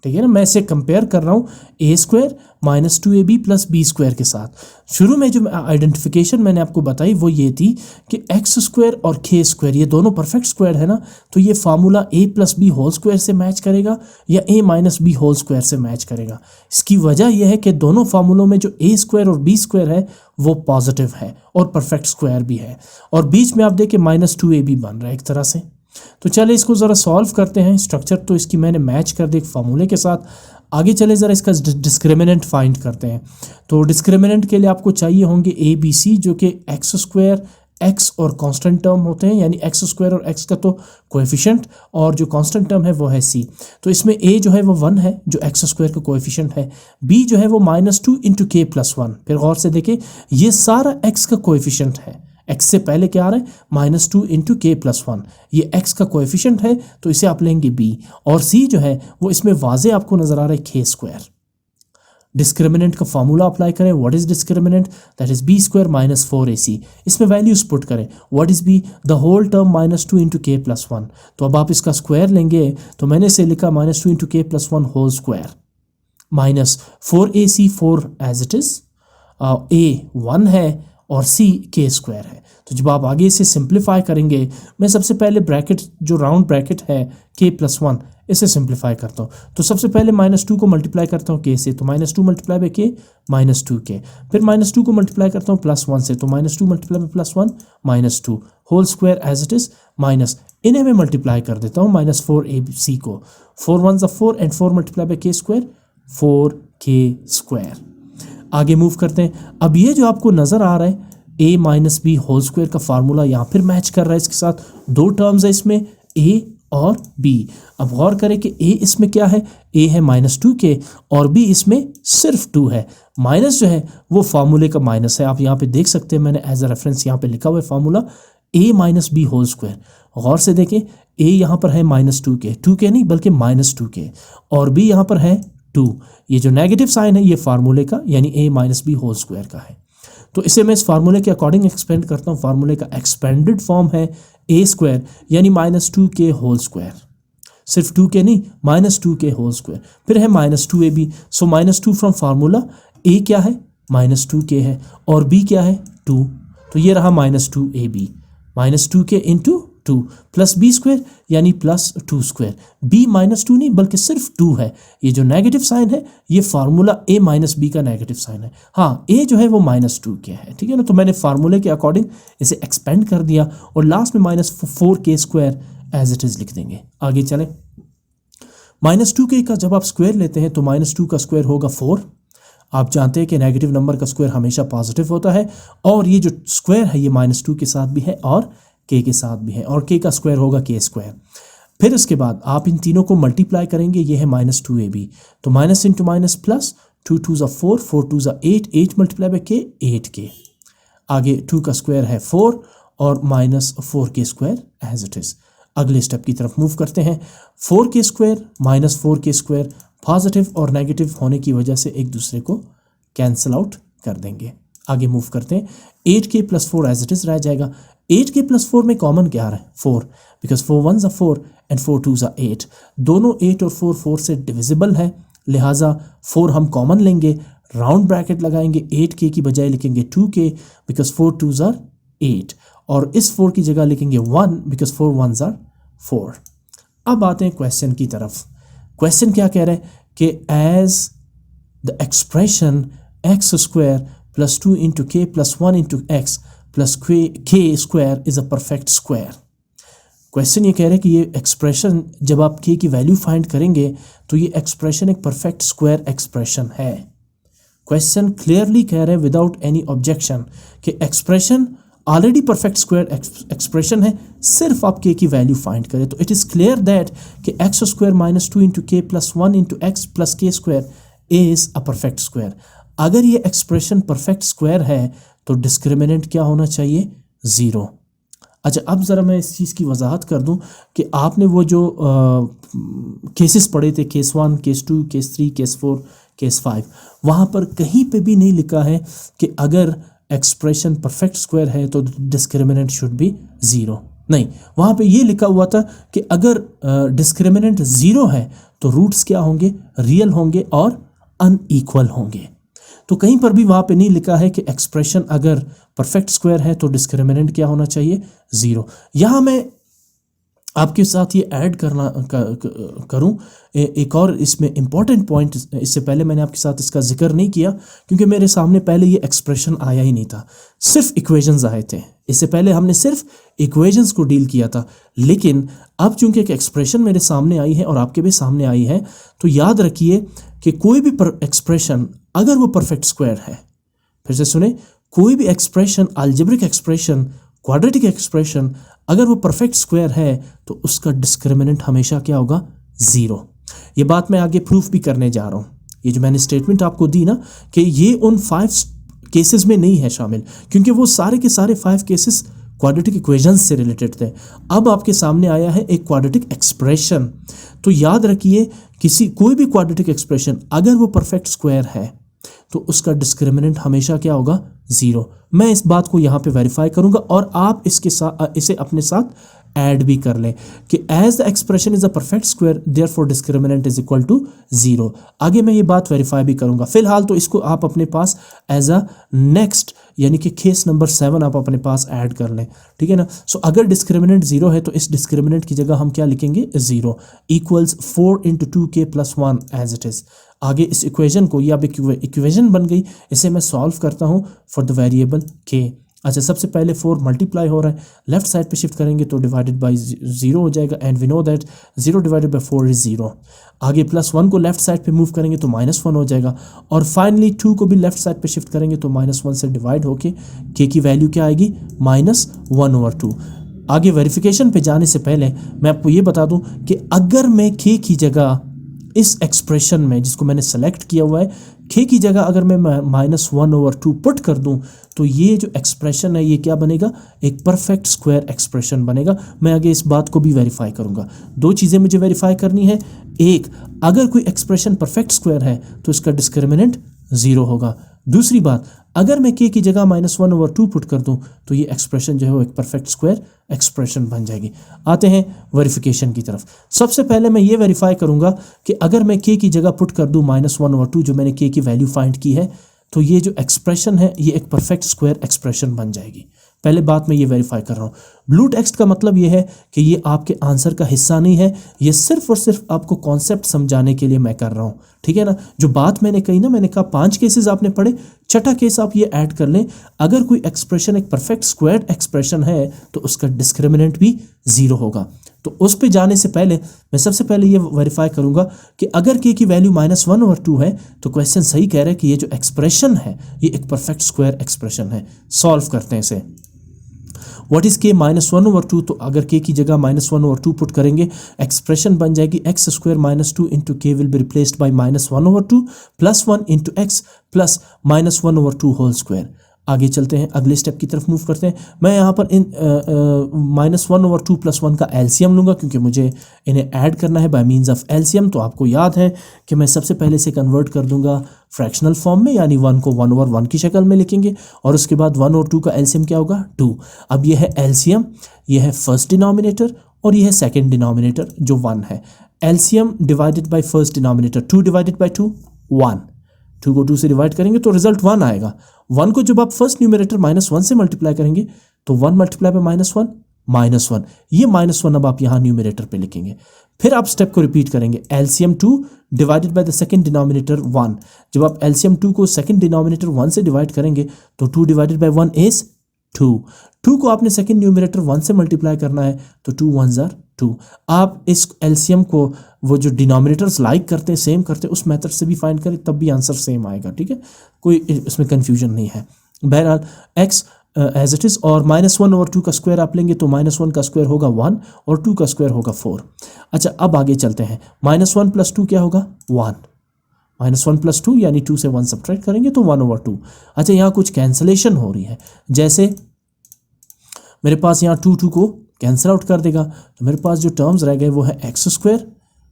ठीक है ना? मैं इसे कंपेयर कर रहा हूँ A square minus 2ab plus B square के साथ। शुरू में जो आइडेंटिफिकेशन मैंने आपको बताई वो ये थी कि एक्स स्क्वायर और के स्क्वायर ये दोनों परफेक्ट स्क्वायर है ना, तो ये फार्मूला ए प्लस बी होल स्क्वायर से मैच करेगा या ए माइनस बी होल स्क्वायर से मैच करेगा। इसकी वजह यह है कि दोनों फार्मूलों में जो ए स्क्वायर और बी स्क्वायर है वो पॉजिटिव है और परफेक्ट स्क्वायर भी है, और बीच में आप देखिए माइनस 2ab बन रहा है एक तरह से। तो चले इसको ज़रा सॉल्व करते हैं। स्ट्रक्चर तो इसकी मैंने मैच कर दी एक फार्मूले के साथ। आगे चले ज़रा इसका डिस्क्रिमिनेंट फाइंड करते हैं। तो डिस्क्रिमिनेंट के लिए आपको चाहिए होंगे ए बी सी, जो कि एक्स स्क्वायर एक्स और कांस्टेंट टर्म होते हैं, यानी एक्स स्क्वायर और एक्स का तो कोएफिशिएंट, और जो कांस्टेंट टर्म है वो है सी। तो इसमें ए जो है वो 1 है जो एक्स स्क्वायर का कोएफिशिएंट है, बी जो है वो -2 इंटू के प्लस 1। फिर गौर से देखें ये सारा एक्स का कोएफिशिएंट है, एक्स से पहले क्या आ रहा है -2 इंटू के प्लस 1, ये एक्स का कोएफिशिएंट है तो इसे आप लेंगे बी। और सी जो है वो इसमें वाजे आपको नजर आ रहा है के स्क्वायर। डिस्क्रिमिनेंट का फार्मूला अप्लाई करें, what is discriminant, that is B square minus 4ac। इसमें वैल्यूज पुट करें, what is b, the whole term -2 into के प्लस 1। तो अब आप इसका स्क्वायर लेंगे तो मैंने इसे लिखा -2 इंटू के plus 1 whole square minus 4ac 4 as it is, A 1 है और सी के स्क्वायर है। तो जब आप आगे इसे सिंप्लीफाई करेंगे, मैं सबसे पहले ब्रैकेट जो राउंड ब्रैकेट है के प्लस 1 इसे सिंप्लीफाई करता हूँ। तो सबसे पहले -2 को मल्टीप्लाई करता हूँ के से, तो -2 मल्टीप्लाई बाई के -2k। फिर -2 को मल्टीप्लाई करता हूँ +1 से, तो -2 multiply by +1 -2 whole square as it is minus, इन्हें मैं मल्टीप्लाई कर देता हूँ -4ac को, 4 1 4 एंड 4 मल्टीप्लाई बाई के स्क्वायर 4k स्क्वायर। आगे मूव करते हैं। अब ये जो आपको नज़र आ रहा है a minus B whole square का फार्मूला यहाँ फिर मैच कर रहा है इसके साथ, दो टर्म्स है इसमें a और b। अब गौर करें कि a इसमें क्या है, a है -2k और b इसमें सिर्फ 2 है। माइनस जो है वो फार्मूले का माइनस है, आप यहाँ पे देख सकते हैं, मैंने एज अ रेफरेंस यहाँ पे लिखा हुआ है formula a minus B whole square. गौर से देखें a यहाँ पर है -2k, 2k नहीं बल्कि -2k, और b यहाँ पर है 2। ये जो नेगेटिव साइन है ये फार्मूले का यानी a minus B whole square का है। तो इसे मैं इस फार्मूले के अकॉर्डिंग एक्सपेंड करता हूँ। फार्मूले का एक्सपेंडेड फॉर्म है a स्क्वायर यानी -2k होल स्क्वायर, सिर्फ 2k नहीं -2k होल स्क्वायर, फिर है -2ab। So -2 from formula, a क्या है -2k है और b क्या है 2, तो ये रहा -2ab, -2k into 2 plus B square यानी +2 स्क्वायर। b -2 नहीं बल्कि सिर्फ 2 है, ये जो नेगेटिव साइन है ये फार्मूला a माइनस बी का नेगेटिव साइन है। हाँ a जो है वो -2k है, ठीक है ना। तो मैंने फार्मूले के अकॉर्डिंग इसे एक्सपेंड कर दिया और लास्ट में -4k square as it is लिख देंगे। आगे चलें, -2k का जब आप स्क्वायर लेते हैं तो -2 का स्क्वायर होगा 4। आप जानते हैं कि नेगेटिव नंबर का स्क्वायर हमेशा पॉजिटिव होता है, और ये जो स्क्वायर है ये -2 के साथ भी है और k के साथ भी है, और k का स्क्वायर होगा k स्क्वायर। फिर इसके बाद आप इन तीनों को मल्टीप्लाई करेंगे, ये है -2ab, तो minus into minus plus, 2 2 4, 4 2 8, 8 multiply by k 8k। आगे 2 का स्क्वायर है 4 और -4k square as it is. अगले स्टेप की तरफ मूव करते हैं। 4k square -4k square positive और नेगेटिव होने की वजह से एक दूसरे को कैंसिल आउट कर देंगे। आगे मूव करते हैं, 8k + 4 एज इट इज रह जाएगा। 8k + 4 में कॉमन क्या आ रहा है 4, बिकॉज 4 1 4 एंड 4 2 8, दोनों 8 और 4 4 से डिविजिबल है, लिहाजा 4 हम कॉमन लेंगे, राउंड ब्रैकेट लगाएंगे, 8k की बजाय लिखेंगे 2k बिकॉज 4 2 8, और इस 4 की जगह लिखेंगे 1 बिकॉज 4 1 4। अब आते हैं क्वेश्चन की तरफ। क्वेश्चन क्या कह रहा है कि as the expression x square + 2 × k + 1 × x + k square is a perfect square. Question ये कह रहा है कि ये एक्सप्रेशन जब आप k की वैल्यू फाइंड करेंगे तो ये एक्सप्रेशन एक परफेक्ट स्क्वायर एक्सप्रेशन है। क्वेश्चन क्लियरली कह रहे हैं विदाउट एनी ऑब्जेक्शन कि expression already perfect square expression है, सिर्फ आप k की वैल्यू फाइंड करें। तो इट इज़ क्लियर दैट कि x square -2 × k + 1 × x + k square is a perfect square. अगर ये एक्सप्रेशन परफेक्ट स्क्वायर है तो डिस्क्रिमिनेंट क्या होना चाहिए 0। अच्छा, अब ज़रा मैं इस चीज़ की वजाहत कर दूं कि आपने वो जो केसेस पढ़े थे, case 1, case 2, case 3, case 4, case 5, वहाँ पर कहीं पे भी नहीं लिखा है कि अगर एक्सप्रेशन परफेक्ट स्क्वायर है तो डिस्क्रिमिनेंट शुड बी 0। नहीं, वहाँ पे ये लिखा हुआ था कि अगर डिस्क्रिमिनेंट 0 है तो रूट्स क्या होंगे, रियल होंगे और अनइक्वल होंगे। तो कहीं पर भी वहाँ पे नहीं लिखा है कि एक्सप्रेशन अगर परफेक्ट स्क्वायर है तो डिस्क्रिमिनेंट क्या होना चाहिए 0। यहाँ मैं आपके साथ ये ऐड करूँ एक और इसमें इम्पॉर्टेंट पॉइंट, इससे पहले मैंने आपके साथ इसका जिक्र नहीं किया क्योंकि मेरे सामने पहले ये एक्सप्रेशन आया ही नहीं था, सिर्फ इक्वेशंस आए थे। इससे पहले हमने सिर्फ इक्वेशंस को डील किया था, लेकिन अब चूंकि एक एक्सप्रेशन मेरे सामने आई है और आपके भी सामने आई है, तो याद रखिए कि कोई भी एक्सप्रेशन अगर वो परफेक्ट स्क्वायर है, फिर से सुने, कोई भी expression algebraic expression quadratic expression अगर वो परफेक्ट स्क्वायर है तो उसका डिस्क्रिमिनेंट हमेशा क्या होगा, 0। ये बात मैं आगे प्रूफ भी करने जा रहा हूँ। ये जो मैंने स्टेटमेंट आपको दी ना कि ये उन 5 केसेस में नहीं है शामिल, क्योंकि वो सारे के सारे 5 केसेस क्वाड्रेटिक इक्वेशंस से रिलेटेड थे। अब आपके सामने आया है एक क्वाड्रेटिक एक्सप्रेशन। तो याद रखिए कोई भी क्वाड्रेटिक एक्सप्रेशन अगर वो परफेक्ट स्क्वायर है तो उसका डिस्क्रिमिनेंट हमेशा क्या होगा, 0। मैं इस बात को यहाँ पे वेरीफाई करूँगा और आप इसे अपने साथ ऐड भी कर लें कि as the expression is a perfect square therefore discriminant is equal to 0। आगे मैं ये बात वेरीफाई भी करूँगा। फिलहाल तो इसको आप अपने पास एज अ नेक्स्ट यानी कि केस नंबर 7 आप अपने पास ऐड कर लें, ठीक है ना। सो अगर डिस्क्रिमिनेंट 0 है तो इस डिस्क्रिमिनेंट की जगह हम क्या लिखेंगे, 0 equals 4 × 2k + 1 as it is. आगे इस इक्वेशन को, ये अब इक्वेशन बन गई, इसे मैं सॉल्व करता हूँ फॉर द वेरिएबल k। अच्छा, सबसे पहले 4 मल्टीप्लाई हो रहा है, लेफ्ट साइड पे शिफ्ट करेंगे तो डिवाइडेड बाय 0 हो जाएगा and we know that 0 divided by 4 is 0। आगे +1 को लेफ्ट साइड पे मूव करेंगे तो -1 हो जाएगा और फाइनली 2 को भी लेफ्ट साइड पे शिफ्ट करेंगे तो -1 से डिवाइड होके k की वैल्यू क्या आएगी, -1/2। आगे वेरिफिकेशन पे जाने से पहले मैं आपको ये बता दूं कि अगर मैं k की जगह इस एक्सप्रेशन में जिसको मैंने सेलेक्ट किया हुआ है, k की जगह अगर मैं -1/2 पुट कर दूं तो ये जो एक्सप्रेशन है ये क्या बनेगा, एक परफेक्ट स्क्वायर एक्सप्रेशन बनेगा। मैं आगे इस बात को भी वेरीफाई करूंगा। 2 चीज़ें मुझे वेरीफाई करनी है। एक, अगर कोई एक्सप्रेशन परफेक्ट स्क्वायर है तो इसका डिस्क्रिमिनेंट 0 होगा। दूसरी बात, अगर मैं k की जगह -1/2 पुट कर दूं तो ये एक्सप्रेशन जो है वो एक परफेक्ट स्क्वायर एक्सप्रेशन बन जाएगी। आते हैं वेरिफिकेशन की तरफ। सबसे पहले मैं ये वेरीफाई करूंगा कि अगर मैं k की जगह पुट कर दूं -1/2 जो मैंने k की वैल्यू फाइंड की है, तो ये जो एक्सप्रेशन है ये एक परफेक्ट स्क्वायर एक्सप्रेशन बन जाएगी। पहले बात मैं ये वेरीफाई कर रहा हूँ। ब्लू टेक्स्ट का मतलब ये है कि ये आपके आंसर का हिस्सा नहीं है, ये सिर्फ और सिर्फ आपको कॉन्सेप्ट समझाने के लिए मैं कर रहा हूँ, ठीक है ना। जो बात मैंने कही ना, मैंने कहा 5 केसेस आपने पढ़े, छठा केस आप ये ऐड कर लें, अगर कोई एक्सप्रेशन एक परफेक्ट स्क्वायर्ड एक्सप्रेशन है तो उसका डिस्क्रिमिनेंट भी 0 होगा। तो उस पे जाने से पहले मैं सबसे पहले ये वेरीफाई करूंगा कि अगर k की वैल्यू -1/2 है तो क्वेश्चन सही कह रहा है कि ये जो एक्सप्रेशन है ये एक परफेक्ट स्क्वायर एक्सप्रेशन है। सॉल्व करते हैं इसे। व्हाट इज k -1/2, तो अगर k की जगह -1/2 पुट करेंगे एक्सप्रेशन बन जाएगी x² -2 × k will be replaced by -1/2 + 1 × x plus -1/2 whole square. आगे चलते हैं, अगले स्टेप की तरफ मूव करते हैं। मैं यहाँ पर इन -1/2 + 1 का एलसीएम लूँगा क्योंकि मुझे इन्हें ऐड करना है बाय मीन्स ऑफ एलसीएम। तो आपको याद है कि मैं सबसे पहले से कन्वर्ट कर दूंगा फ्रैक्शनल फॉर्म में, यानी 1 को 1/1 की शक्ल में लिखेंगे और उसके बाद 1 और 2 का एलसीएम क्या होगा, 2। अब ये है एलसीएम, ये है फर्स्ट डिनोमिनेटर और ये है सेकेंड डिनोमिनेटर जो 1 है। LCM divided by first denominator, 2 divided by 2 1, 2 को 2 से डिवाइड करेंगे तो रिजल्ट 1 आएगा। 1 को जब आप फर्स्ट न्यूमरेटर -1 से मल्टीप्लाई करेंगे तो 1 मल्टीप्लाई बाय -1, ये -1 अब आप यहाँ न्यूमरेटर पे लिखेंगे। फिर आप स्टेप को रिपीट करेंगे, LCM 2 divided by the second denominator 1। जब आप एलसीएम 2 को सेकंड डिनोमिनेटर 1 से डिवाइड करेंगे तो 2 डिवाइडेड बाय 1 इज 2 को आपने सेकंड न्यूमरेटर 1 से मल्टीप्लाई करना है तो 2 1s are 2। आप इस एलसीएम को वो जो डिनोमिनेटर्स लाइक करते हैं, सेम करते हैं, उस मेथड से भी फाइंड करें तब भी आंसर सेम आएगा, ठीक है, कोई इसमें कन्फ्यूजन नहीं है। बहरहाल x एज इट इज़ और -1/2 का स्क्वायर आप लेंगे तो -1 का स्क्वायर होगा 1 और 2 का स्क्वायर होगा 4। अच्छा, अब आगे चलते हैं। -1 + 2 क्या होगा, 1। -1 + 2 यानी 2 से 1 सब्ट्रैक्ट करेंगे तो 1/2। अच्छा, यहाँ कुछ कैंसलेशन हो रही है, जैसे मेरे पास यहाँ 2 को कैंसिल आउट कर देगा तो मेरे पास जो टर्म्स रह गए वो है x²,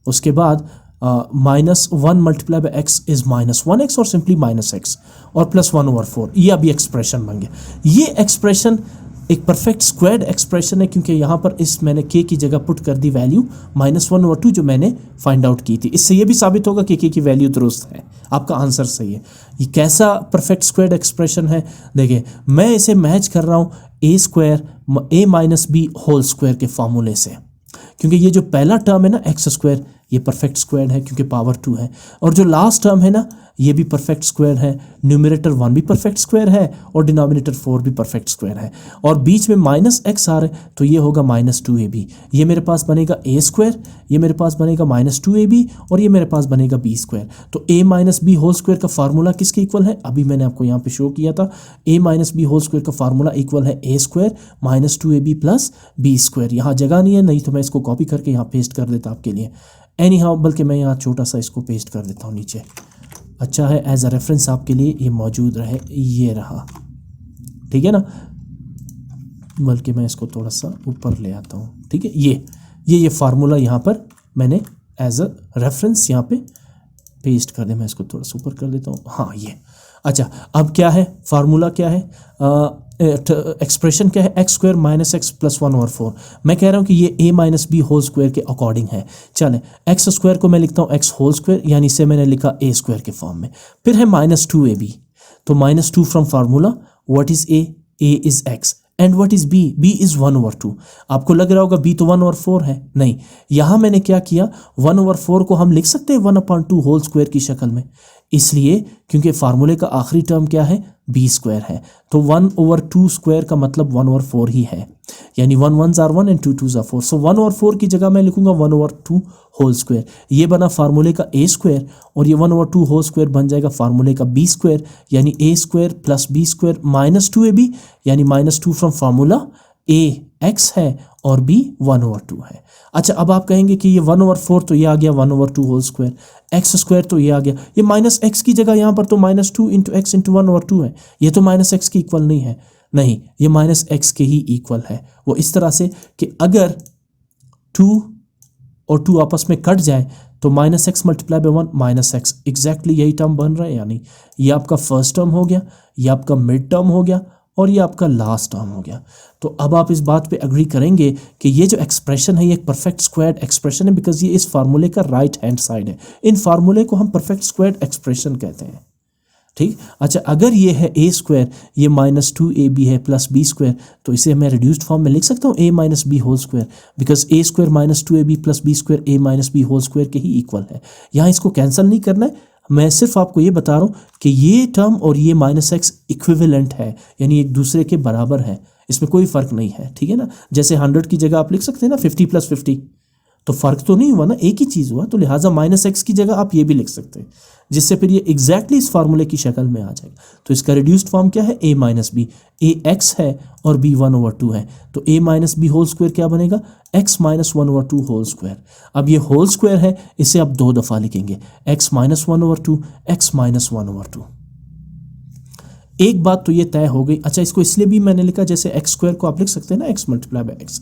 उसके बाद -1 multiply by x is -1x और सिंपली -x और +1/4। ये अभी एक्सप्रेशन बन गया। ये एक्सप्रेशन एक परफेक्ट स्क्वायर्ड एक्सप्रेशन है क्योंकि यहाँ पर इस मैंने k की जगह पुट कर दी वैल्यू -1/2 जो मैंने फाइंड आउट की थी। इससे ये भी साबित होगा कि k की वैल्यू दुरुस्त है, आपका आंसर सही है। ये कैसा परफेक्ट स्क्वायर्ड एक्सप्रेशन है, देखिए मैं इसे मैच कर रहा हूँ a² a - b whole square के फॉर्मूले से, क्योंकि ये जो पहला टर्म है ना x², ये परफेक्ट स्क्वायर है क्योंकि पावर 2 है। और जो लास्ट टर्म है ना, ये भी परफेक्ट स्क्वायर है। न्यूमरेटर 1 भी परफेक्ट स्क्वायर है और डिनोमिनेटर 4 भी परफेक्ट स्क्वायर है। और बीच में माइनस एक्स आ रहा है तो ये होगा -2ab। ये मेरे पास बनेगा a स्क्वायर, ये मेरे पास बनेगा -2ab और ये मेरे पास बनेगा b स्क्वायर। तो a minus B whole square का फार्मूला किसके इक्वल है? अभी मैंने आपको यहाँ पे शो किया था। a minus B whole square का फार्मूला इक्वल है a square -2ab plus b square. यहाँ जगह नहीं है, नहीं तो मैं इसको कॉपी करके यहाँ पेस्ट कर देता आपके लिए। एनी हाउ, बल्कि मैं यहाँ छोटा सा इसको पेस्ट कर देता हूँ नीचे। अच्छा है, एज अ रेफरेंस आपके लिए ये मौजूद रहे। ये रहा, ठीक है ना। बल्कि मैं इसको थोड़ा सा ऊपर ले आता हूँ, ठीक है। ये फार्मूला यहाँ पर मैंने एज अ रेफरेंस यहाँ पे पेस्ट कर दे। मैं इसको थोड़ा सा ऊपर कर देता हूँ। हाँ, ये अच्छा। अब क्या है फार्मूला, क्या है एक्सप्रेशन, क्या है? X square minus x plus 1/4। मैं कह रहा हूँ कि ये a minus B whole square के अकॉर्डिंग है। चलें, एक्स स्क्वायर को मैं लिखता हूँ एक्स होल स्क्वायर, यानी इसे मैंने लिखा a स्क्वायर के फॉर्म में। फिर है -2ab, तो -2 from formula what is a is x and what is b is 1/2। आपको लग रहा होगा b तो 1/4 है, नहीं। यहाँ मैंने क्या किया, 1/4 को हम लिख सकते हैं 1/2 होल स्क्वायर की शक्ल में, इसलिए क्योंकि फार्मूले का आखिरी टर्म क्या है? b स्क्वायर है। तो 1/2 स्क्वायर का मतलब 1/4 ही है, यानी 1 1s are 1 and 2 2s are 4। सो 1/4 की जगह मैं लिखूंगा 1/2 होल स्क्वायर। ये बना फार्मूले का a स्क्वायर और ये 1/2 होल स्क्वायर बन जाएगा फार्मूले का b स्क्वायर, यानी a square plus b square -2ab, यानी -2 फ्रॉम फार्मूला a x है और b 1/2 है। अच्छा, अब आप कहेंगे कि ये 1/4 तो ये आ गया 1/2 होल स्क्वायर, एक्स स्क्वायर तो ये आ गया, ये माइनस एक्स की जगह यहाँ पर तो -2 इंटू एक्स इंटू 1/2 है। ये तो माइनस एक्स के इक्वल नहीं है, नहीं, ये माइनस एक्स के ही इक्वल है। वो इस तरह से कि अगर 2 और 2 आपस में कट जाए तो -x multiply by 1 -x, exactly यही टर्म बन रहा है। यानी ये आपका फर्स्ट टर्म हो गया, ये आपका मिड टर्म हो गया और ये आपका लास्ट टर्म हो गया। तो अब आप इस बात पे एग्री करेंगे कि ये जो एक्सप्रेशन है ये एक परफेक्ट स्क्वायर्ड एक्सप्रेशन है, बिकॉज ये इस फार्मूले का राइट हैंड साइड है। इन फार्मूले को हम परफेक्ट स्क्वायर्ड एक्सप्रेशन कहते हैं, ठीक। अच्छा, अगर ये है a स्क्वायर, ये -2ab है प्लस b स्क्वायर, तो इसे मैं रिड्यूस्ड फॉर्म में लिख सकता हूँ a minus B whole square, because a square -2ab plus b square a minus B whole square के ही इक्वल है। यहाँ इसको कैंसिल नहीं करना है, मैं सिर्फ आपको ये बता रहा हूँ कि ये टर्म और ये -x इक्विवेलेंट है, यानी एक दूसरे के बराबर है, इसमें कोई फ़र्क नहीं है, ठीक है ना। जैसे 100 की जगह आप लिख सकते हैं ना 50 + 50, तो फ़र्क तो नहीं हुआ ना, एक ही चीज़ हुआ, तो लिहाजा -x की जगह आप ये भी लिख सकते हैं, जिससे फिर ये एग्जैक्टली इस फार्मूले की शक्ल में आ जाएगा। तो इसका रिड्यूस्ड फॉर्म क्या है? a minus b, a x है और b 1/2 है, तो a minus B whole square क्या बनेगा? x minus 1/2 whole square. अब ये होल स्क्वायर है, इसे आप 2 दफ़ा लिखेंगे, x माइनस 1/2, x माइनस 1/2। एक बात तो ये तय हो गई। अच्छा, इसको इसलिए भी मैंने लिखा, जैसे एक्स स्क्वायर को आप लिख सकते हैं ना x मल्टीप्लाई बाय x।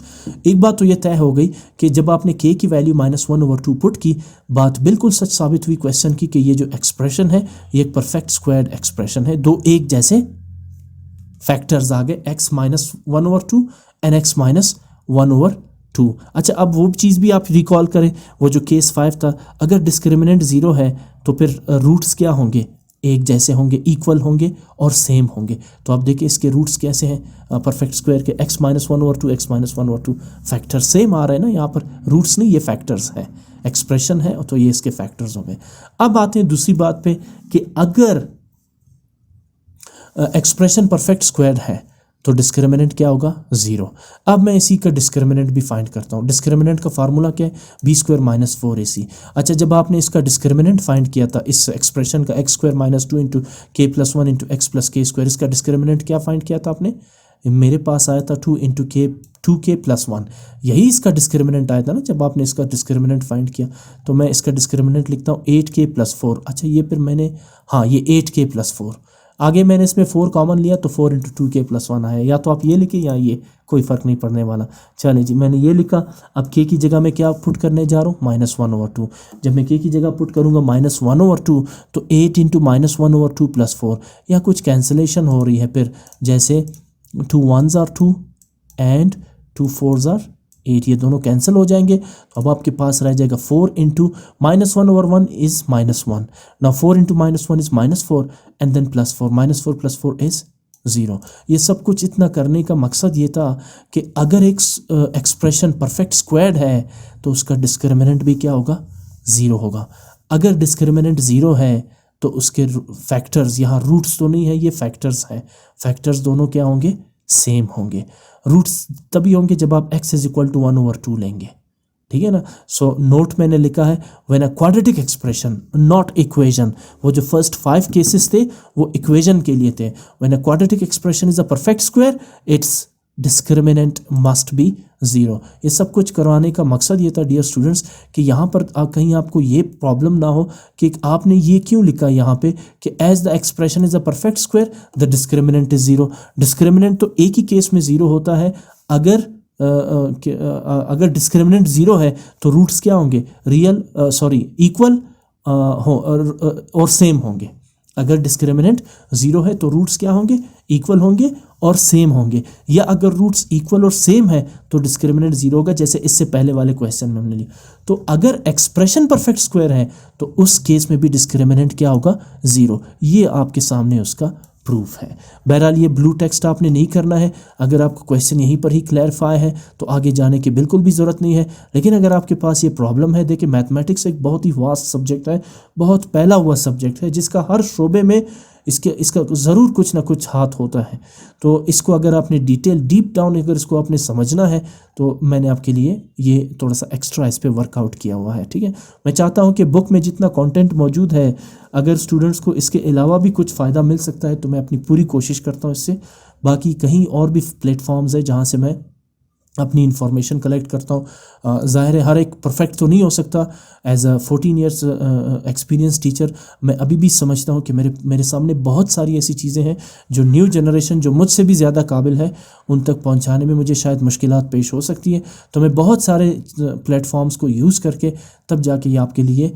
एक बात तो ये तय हो गई कि जब आपने k की वैल्यू -1/2 पुट की, बात बिल्कुल सच साबित हुई क्वेश्चन की कि ये जो एक्सप्रेशन है ये एक परफेक्ट स्क्वायर्ड एक्सप्रेशन है। दो एक जैसे फैक्टर्स आ गए, x minus 1/2 and x minus 1/2। अच्छा, अब वो चीज़ भी आप रिकॉल करें, वो जो केस 5 था, अगर डिस्क्रिमिनेंट 0 है तो फिर रूट्स क्या होंगे? एक जैसे होंगे, इक्वल होंगे और सेम होंगे। तो आप देखिए इसके रूट्स कैसे हैं परफेक्ट स्क्वायर के, x minus 1/2, x minus 1/2 factor same आ रहे हैं ना, यहाँ पर रूट्स नहीं, ये फैक्टर्स हैं, एक्सप्रेशन है तो ये इसके फैक्टर्स हो गए। अब आते हैं दूसरी बात पे कि अगर एक्सप्रेशन परफेक्ट स्क्वायर है तो डिस्क्रिमिनेंट क्या होगा? 0। अब मैं इसी का डिस्क्रिमिनेंट भी फाइंड करता हूँ। डिस्क्रिमिनेंट का फार्मूला क्या है? b square minus 4ac। अच्छा, जब आपने इसका डिस्क्रिमिनेंट फाइंड किया था इस एक्सप्रेशन का, x square minus 2 into k plus 1 into x plus के स्क्वायर, इसका डिस्क्रिमिनेंट क्या फाइंड किया था आपने? मेरे पास आया था 2k प्लस 1, यही इसका डिस्क्रिमिनेंट आया था ना जब आपने इसका डिस्क्रिमिनेंट फाइंड किया। तो मैं इसका डिस्क्रिमिनेंट लिखता हूँ 8k प्लस 4। अच्छा, ये फिर मैंने, हाँ, ये 8k प्लस 4, आगे मैंने इसमें 4 कॉमन लिया तो 4 इंटू 2k प्लस 1 आया, या तो आप ये लिखे या ये, कोई फ़र्क नहीं पड़ने वाला। चलिए जी, मैंने ये लिखा। अब k की जगह मैं क्या पुट करने जा रहा हूँ? -1/2। जब मैं k की जगह पुट करूँगा -1/2 तो 8 इंटू -1/2 प्लस 4, यहाँ कुछ कैंसिलेशन हो रही है, फिर जैसे 2 1s are 2 and 2 4s are 8, ये दोनों कैंसिल हो जाएंगे। तो अब आपके पास रह जाएगा 4 into -1/1 is -1, now 4 into -1 is -4 and then plus 4, -4 plus 4 is 0। ये सब कुछ इतना करने का मकसद ये था कि अगर एक एक्सप्रेशन परफेक्ट स्क्वायर्ड है तो उसका डिस्क्रिमिनेंट भी क्या होगा? ज़ीरो होगा। अगर डिस्क्रिमिनेंट ज़ीरो है तो उसके फैक्टर्स, यहाँ रूट्स तो नहीं है, ये फैक्टर्स हैं, फैक्टर्स दोनों क्या होंगे, सेम होंगे। रूट्स तभी होंगे जब आप x इज इक्वल टू 1/2 लेंगे, ठीक है ना। सो नोट मैंने लिखा है when a quadratic expression not equation, वो जो फर्स्ट 5 केसेस थे वो इक्वेशन के लिए थे। When a quadratic expression is a perfect square its discriminant must be zero. ये सब कुछ करवाने का मकसद ये था डियर स्टूडेंट्स कि यहाँ पर कहीं आपको ये प्रॉब्लम ना हो कि आपने ये क्यों लिखा यहाँ पे कि as the expression is a perfect square the discriminant is zero. Discriminant तो एक ही केस में ज़ीरो होता है, अगर डिस्क्रिमिनेंट ज़ीरो है तो रूट्स क्या होंगे, रियल इक्वल और सेम होंगे। अगर डिस्क्रिमिनेंट ज़ीरो है तो रूट्स क्या होंगे, इक्वल होंगे और सेम होंगे। या अगर रूट्स इक्वल और सेम है तो डिस्क्रिमिनेंट ज़ीरो होगा, जैसे इससे पहले वाले क्वेश्चन में हमने लिया। तो अगर एक्सप्रेशन परफेक्ट स्क्वायर है तो उस केस में भी डिस्क्रिमिनेंट क्या होगा, ज़ीरो। ये आपके सामने उसका प्रूफ है। बहरहाल ये ब्लू टेक्स्ट आपने नहीं करना है। अगर आपका क्वेश्चन यहीं पर ही क्लैरिफाई है तो आगे जाने की बिल्कुल भी ज़रूरत नहीं है। लेकिन अगर आपके पास ये प्रॉब्लम है, देखिए मैथमेटिक्स एक बहुत ही वास्ट सब्जेक्ट है, बहुत फैला हुआ सब्जेक्ट है, जिसका हर शोबे में इसका ज़रूर कुछ ना कुछ हाथ होता है। तो इसको अगर आपने डीप डाउन अगर इसको आपने समझना है तो मैंने आपके लिए ये थोड़ा सा एक्स्ट्रा इस पे वर्कआउट किया हुआ है, ठीक है। मैं चाहता हूँ कि बुक में जितना कंटेंट मौजूद है, अगर स्टूडेंट्स को इसके अलावा भी कुछ फ़ायदा मिल सकता है तो मैं अपनी पूरी कोशिश करता हूँ इससे। बाकी कहीं और भी प्लेटफॉर्म्स है जहाँ से मैं अपनी इंफॉर्मेशन कलेक्ट करता हूँ। ज़ाहिर है हर एक परफेक्ट तो नहीं हो सकता। As a 14 years experience teacher मैं अभी भी समझता हूँ कि मेरे सामने बहुत सारी ऐसी चीज़ें हैं जो न्यू जनरेशन जो मुझसे भी ज़्यादा काबिल है उन तक पहुँचाने में मुझे शायद मुश्किलात पेश हो सकती है। तो मैं बहुत सारे प्लेटफॉर्म्स को यूज़ करके तब जाके ये आपके लिए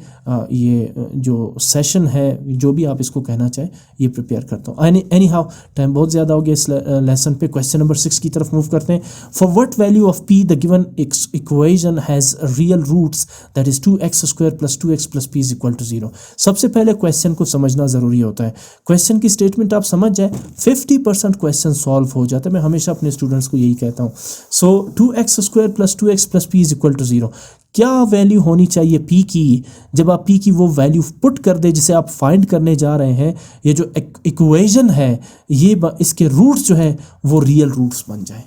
ये जो सेशन है, जो भी आप इसको कहना चाहें, ये प्रिपेयर करता हूँ। एनी हाउ टाइम बहुत ज़्यादा हो गया इस लेसन पे। क्वेश्चन नंबर 6 की तरफ मूव करते हैं। For what value of p the given equation has real roots that is 2x square plus 2x plus p is equal to 0। सबसे पहले क्वेश्चन को समझना ज़रूरी होता है। क्वेश्चन की स्टेटमेंट आप समझ जाए 50% क्वेश्चन सॉल्व हो जाता है। मैं हमेशा अपने स्टूडेंट्स को यही कहता हूँ। So 2x square plus 2x plus p is equal to 0। क्या वैल्यू होनी चाहिए p की, जब आप p की वो वैल्यू पुट कर दे जिसे आप फाइंड करने जा रहे हैं, ये जो इक्वेशन है ये इसके रूट्स जो है वो रियल रूट्स बन जाए,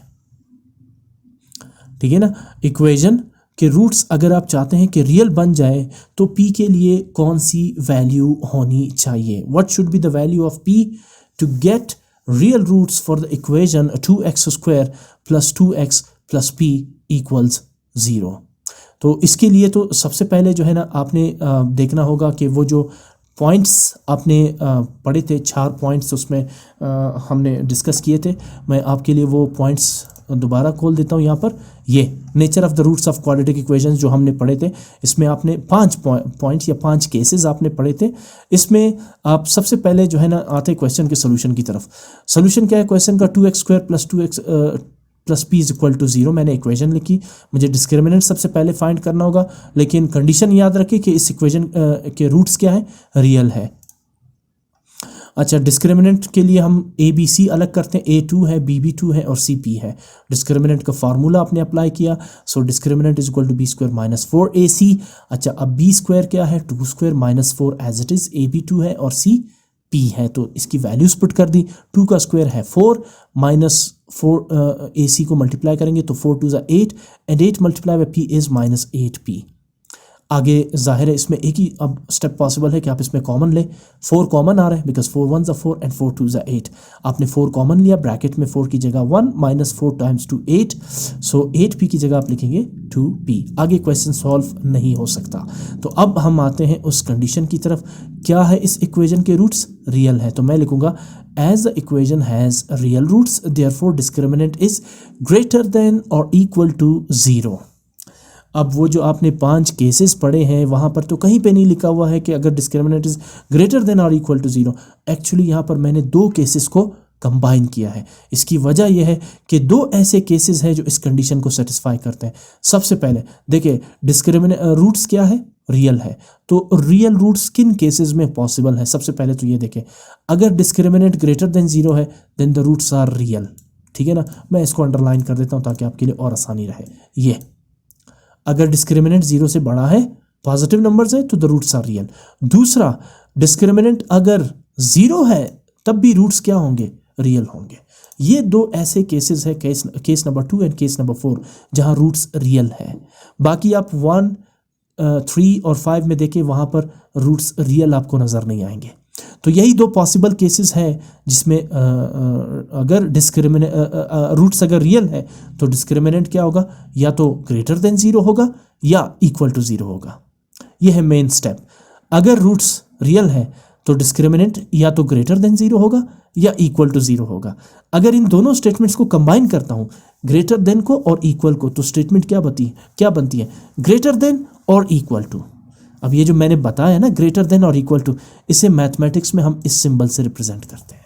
ठीक है ना। इक्वेशन के रूट्स अगर आप चाहते हैं कि रियल बन जाए तो p के लिए कौन सी वैल्यू होनी चाहिए, what should be the value of p to get real roots for the equation 2x square plus 2x plus p equals 0। तो इसके लिए तो सबसे पहले जो है ना आपने देखना होगा कि वो जो पॉइंट्स आपने पढ़े थे, 4 पॉइंट्स उसमें हमने डिस्कस किए थे। मैं आपके लिए वो पॉइंट्स दोबारा खोल देता हूँ यहाँ पर। ये nature of the roots of quadratic equations जो हमने पढ़े थे, इसमें आपने 5 पॉइंट्स या 5 केसेस आपने पढ़े थे। इसमें आप सबसे पहले जो है ना आते क्वेश्चन के सोल्यूशन की तरफ। सोल्यूशन क्या है क्वेश्चन का, 2x square plus 2x plus p is equal to 0। मैंने इक्वेशन लिखी, मुझे डिस्क्रिमिनेंट सबसे पहले फाइंड करना होगा, लेकिन कंडीशन याद रखिए कि इस इक्वेशन के रूट्स क्या है, रियल है। अच्छा, डिस्क्रिमिनेंट के लिए हम ए बी सी अलग करते हैं, a2 है, b2 है और c है। डिस्क्रिमिनेंट का फार्मूला आपने अप्लाई किया, so discriminant is equal to b square minus 4ac। अच्छा, अब b स्क्वायर क्या है, 2 square minus 4 as it is, ab2 है और c p है, तो इसकी वैल्यूज पुट कर दी। 2 का स्क्वायर है 4 माइनस 4 ac को मल्टीप्लाई करेंगे तो 4 2 8 and 8 multiply by p is minus 8p। आगे जाहिर है इसमें एक ही अब स्टेप पॉसिबल है कि आप इसमें कॉमन ले। 4 कॉमन आ रहा है बिकॉज 4 1 4 एंड 4 2 8। आपने 4 कॉमन लिया, ब्रैकेट में 4 की जगह 1 माइनस 4 टाइम्स 2 8, सो 8p की जगह आप लिखेंगे 2p। आगे क्वेश्चन सॉल्व नहीं हो सकता। तो अब हम आते हैं उस कंडीशन की तरफ, क्या है इस इक्वेशन के रूट्स, रियल है। तो मैं लिखूंगा as the equation has real roots therefore discriminant is greater than और इक्वल टू 0। अब वो जो आपने 5 केसेस पढ़े हैं वहाँ पर तो कहीं पे नहीं लिखा हुआ है कि अगर डिस्क्रिमिनेंट इज ग्रेटर देन और इक्वल टू 0। एक्चुअली यहाँ पर मैंने 2 केसेस को कंबाइन किया है। इसकी वजह यह है कि 2 ऐसे केसेस हैं जो इस कंडीशन को सेटिस्फाई करते हैं। सबसे पहले देखिए डिस्क्रिमिनेंट रूट्स क्या है, रियल है। तो रियल रूट्स किन केसेस में पॉसिबल है, सबसे पहले तो ये देखें, अगर डिस्क्रिमिनेंट ग्रेटर देन 0 है then the roots are real, ठीक है ना। मैं इसको अंडरलाइन कर देता हूँ ताकि आपके लिए और आसानी रहे। ये अगर डिस्क्रिमिनेंट 0 से बड़ा है पॉजिटिव नंबर्स है तो द रूट्स आर रियल। दूसरा, डिस्क्रिमिनेंट अगर 0 है तब भी रूट्स क्या होंगे, रियल होंगे। ये दो ऐसे केसेस है, case number 2 and case number 4, जहां रूट्स रियल है। बाकी आप 1, 3 और 5 में देखें, वहां पर रूट्स रियल आपको नजर नहीं आएंगे। तो यही दो पॉसिबल केसेस हैं जिसमें अगर रूट्स अगर रियल है तो डिस्क्रिमिनेंट क्या होगा, या तो ग्रेटर देन 0 होगा या इक्वल टू 0 होगा। यह है मेन स्टेप। अगर रूट्स रियल है तो डिस्क्रिमिनेंट या तो ग्रेटर देन 0 होगा या इक्वल टू 0 होगा। अगर इन दोनों स्टेटमेंट्स को कंबाइन करता हूं, ग्रेटर देन को और इक्वल को, तो स्टेटमेंट क्या बनती है, ग्रेटर देन और इक्वल टू। अब ये जो मैंने बताया ना, ग्रेटर देन और इक्वल टू, इसे मैथमेटिक्स में हम इस सिंबल से रिप्रेजेंट करते हैं।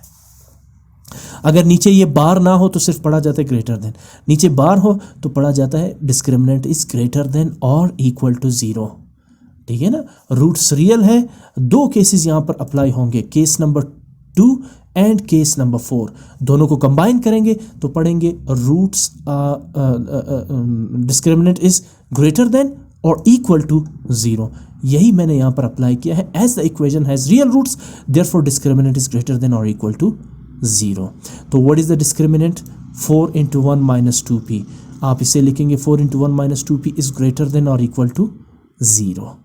अगर नीचे ये बार ना हो तो सिर्फ पढ़ा जाता है ग्रेटर देन, नीचे बार हो तो पढ़ा जाता है डिस्क्रिमिनेंट इज ग्रेटर देन और इक्वल टू 0। ठीक है ना। रूट्स रियल है, दो केसेस यहां पर अप्लाई होंगे, case number 2 and case number 4। दोनों को कंबाइन करेंगे तो पढ़ेंगे roots discriminant is greater than और इक्वल टू 0। यही मैंने यहां पर अप्लाई किया है। As the equation has real roots therefore discriminant is greater than और इक्वल टू 0। तो what is the discriminant, 4 × 1 - 2p। आप इसे लिखेंगे 4 × 1 - 2p इज ग्रेटर देन और इक्वल टू 0।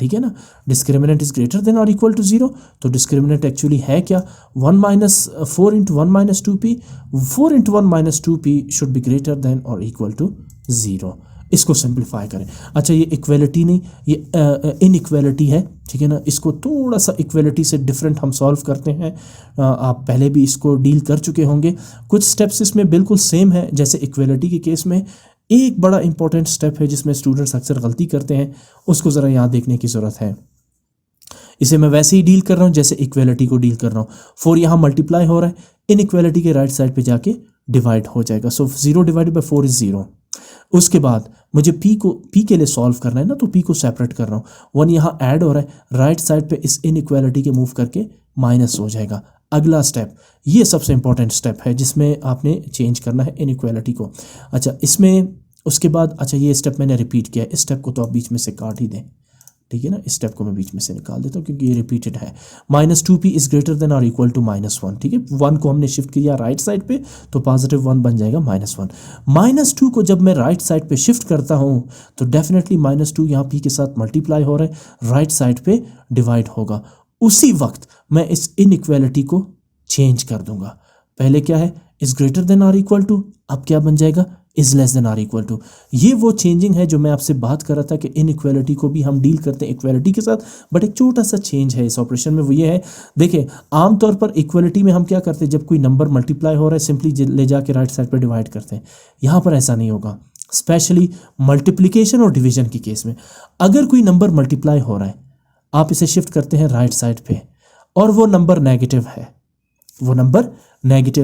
ठीक है ना। डिस्क्रिमिनेंट इज ग्रेटर देन और इक्वल टू 0, तो डिस्क्रिमिनेंट एक्चुअली है क्या, 4 × 1 - 2p। 4 × 1 - 2p should be greater than और इक्वल टू 0। इसको सिंप्लीफाई करें। अच्छा, ये इक्वेलिटी नहीं, ये इनइक्वेलिटी है। ठीक है ना। इसको थोड़ा सा इक्वेलिटी से डिफरेंट हम सॉल्व करते हैं। आप पहले भी इसको डील कर चुके होंगे। कुछ स्टेप्स इसमें बिल्कुल सेम है जैसे इक्वेलिटी के केस में। एक बड़ा इंपॉर्टेंट स्टेप है जिसमें स्टूडेंट्स अक्सर गलती करते हैं, उसको ज़रा यहाँ देखने की ज़रूरत है। इसे मैं वैसे ही डील कर रहा हूँ जैसे इक्वेलिटी को डील कर रहा हूँ। 4 यहाँ मल्टीप्लाई हो रहा है, इनइक्वेलिटी के राइट साइड पे जाके डिवाइड हो जाएगा। सो 0 / 4 इज 0। उसके बाद मुझे p के लिए सॉल्व करना है ना, तो p को सेपरेट कर रहा हूँ। 1 यहाँ ऐड हो रहा है, राइट साइड पे इस इनइक्वेलिटी के मूव करके माइनस हो जाएगा। अगला स्टेप, ये सबसे इंपॉर्टेंट स्टेप है जिसमें आपने चेंज करना है इनइक्वेलिटी को। अच्छा, इसमें उसके बाद, अच्छा ये स्टेप मैंने रिपीट किया, इस स्टेप को तो आप बीच में से काट ही दें। ठीक है ना। इस स्टेप को मैं बीच में से निकाल देता हूँ क्योंकि ये रिपीटेड है। -2p इज ग्रेटर देन और इक्वल टू -1। ठीक है, 1 को हमने शिफ्ट किया राइट साइड पे तो पॉजिटिव 1 बन जाएगा -1। -2 को जब मैं राइट साइड पे शिफ्ट करता हूँ तो डेफिनेटली -2 यहाँ p के साथ मल्टीप्लाई हो रहा है, राइट साइड पे डिवाइड होगा। उसी वक्त मैं इस इनइक्वेलिटी को चेंज कर दूंगा। पहले क्या है, इज ग्रेटर देन और इक्वल टू, अब क्या बन जाएगा, इज लेस देन और इक्वल टू। ये वो चेंजिंग है जो मैं आपसे बात कर रहा था कि इनइक्वेलिटी को भी हम डील करते हैं इक्वेलिटी के साथ, बट एक छोटा सा चेंज है इस ऑपरेशन में। वो ये है, देखिए आमतौर पर इक्वेलिटी में हम क्या करते हैं, जब कोई नंबर मल्टीप्लाई हो रहा है सिंपली ले जाके राइट साइड पर डिवाइड करते हैं। यहाँ पर ऐसा नहीं होगा, स्पेशली मल्टीप्लिकेशन और डिवीजन के केस में। अगर कोई नंबर मल्टीप्लाई हो रहा है, आप इसे शिफ्ट करते हैं राइट साइड पे और वो नंबर नेगेटिव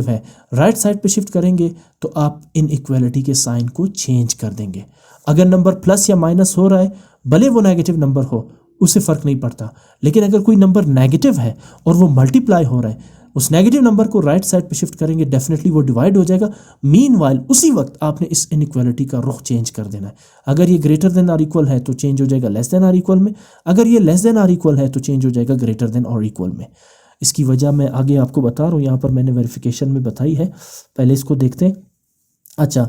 है, राइट साइड पे शिफ्ट करेंगे तो आप इन इक्वेलिटी के साइन को चेंज कर देंगे। अगर नंबर प्लस या माइनस हो रहा है, भले वो नेगेटिव नंबर हो, उससे फर्क नहीं पड़ता। लेकिन अगर कोई नंबर नेगेटिव है और वो मल्टीप्लाई हो रहा है, उस नेगेटिव नंबर को राइट साइड पे शिफ्ट करेंगे, डेफिनेटली वो डिवाइड हो जाएगा। मीनवाइल उसी वक्त आपने इस इनइक्वालिटी का रुख चेंज कर देना है। अगर ये ग्रेटर देन और इक्वल है तो चेंज हो जाएगा लेस देन और इक्वल में, अगर ये लेस देन और इक्वल है तो चेंज हो जाएगा ग्रेटर देन और इक्वल में। इसकी वजह मैं आगे आपको बता रहा हूँ, यहाँ पर मैंने वेरिफिकेशन में बताई है, पहले इसको देखते हैं। अच्छा,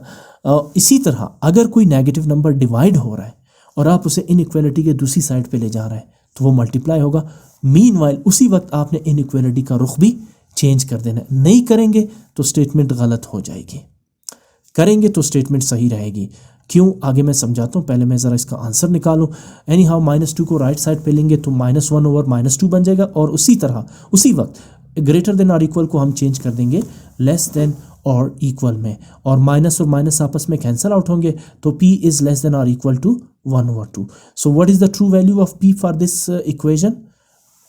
इसी तरह अगर कोई नेगेटिव नंबर डिवाइड हो रहा है और आप उसे इनइक्वालिटी के दूसरी साइड पे ले जा रहे हैं तो वो मल्टीप्लाई होगा। मीनवाइल उसी वक्त आपने इनइक्वालिटी का रुख भी चेंज कर देना है। नहीं करेंगे तो स्टेटमेंट गलत हो जाएगी, करेंगे तो स्टेटमेंट सही रहेगी। क्यों, आगे मैं समझाता हूँ, पहले मैं ज़रा इसका आंसर निकालूँ। एनी हाउ -2 को राइट साइड पे लेंगे तो -1/-2 बन जाएगा, और उसी तरह उसी वक्त ग्रेटर देन और इक्वल को हम चेंज कर देंगे लेस देन और इक्वल में, और माइनस और माइनस आपस में कैंसिल आउट होंगे तो p इज लेस देन और equal to 1/2। So what is the true value of p for this equation,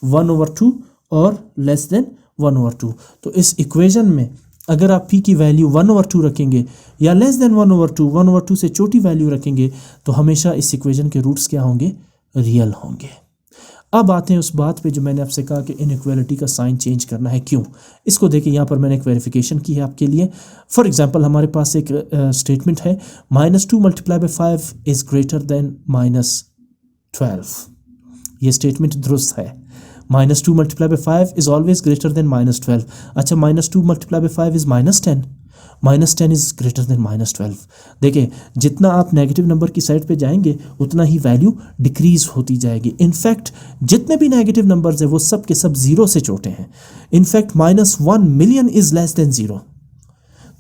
1/2 और लेस देन 1/2। तो इस इक्वेशन में अगर आप p की वैल्यू 1/2 रखेंगे या लेस देन 1/2, 1/2 से छोटी वैल्यू रखेंगे तो हमेशा इस इक्वेशन के रूट्स क्या होंगे, रियल होंगे। अब आते हैं उस बात पे जो मैंने आपसे कहा कि इनइक्वालिटी का साइन चेंज करना है। क्यों, इसको देखिए, यहाँ पर मैंने एक वेरिफिकेशन की है आपके लिए। फॉर एग्जांपल हमारे पास एक स्टेटमेंट है -2 × 5 इज ग्रेटर देन 12। ये स्टेटमेंट दुरुस्त है। -2 multiply bye 5 is always greater than -12। अच्छा, -2 multiply bye 5 is -10, -10 is greater then -12। देखिए, जितना आप नेगेटिव नंबर की साइड पे जाएंगे उतना ही वैल्यू डिक्रीज होती जाएगी। इनफैक्ट जितने भी नेगेटिव नंबर्स हैं वो सब के सब जीरो से छोटे हैं। In fact -1 million is less than zero.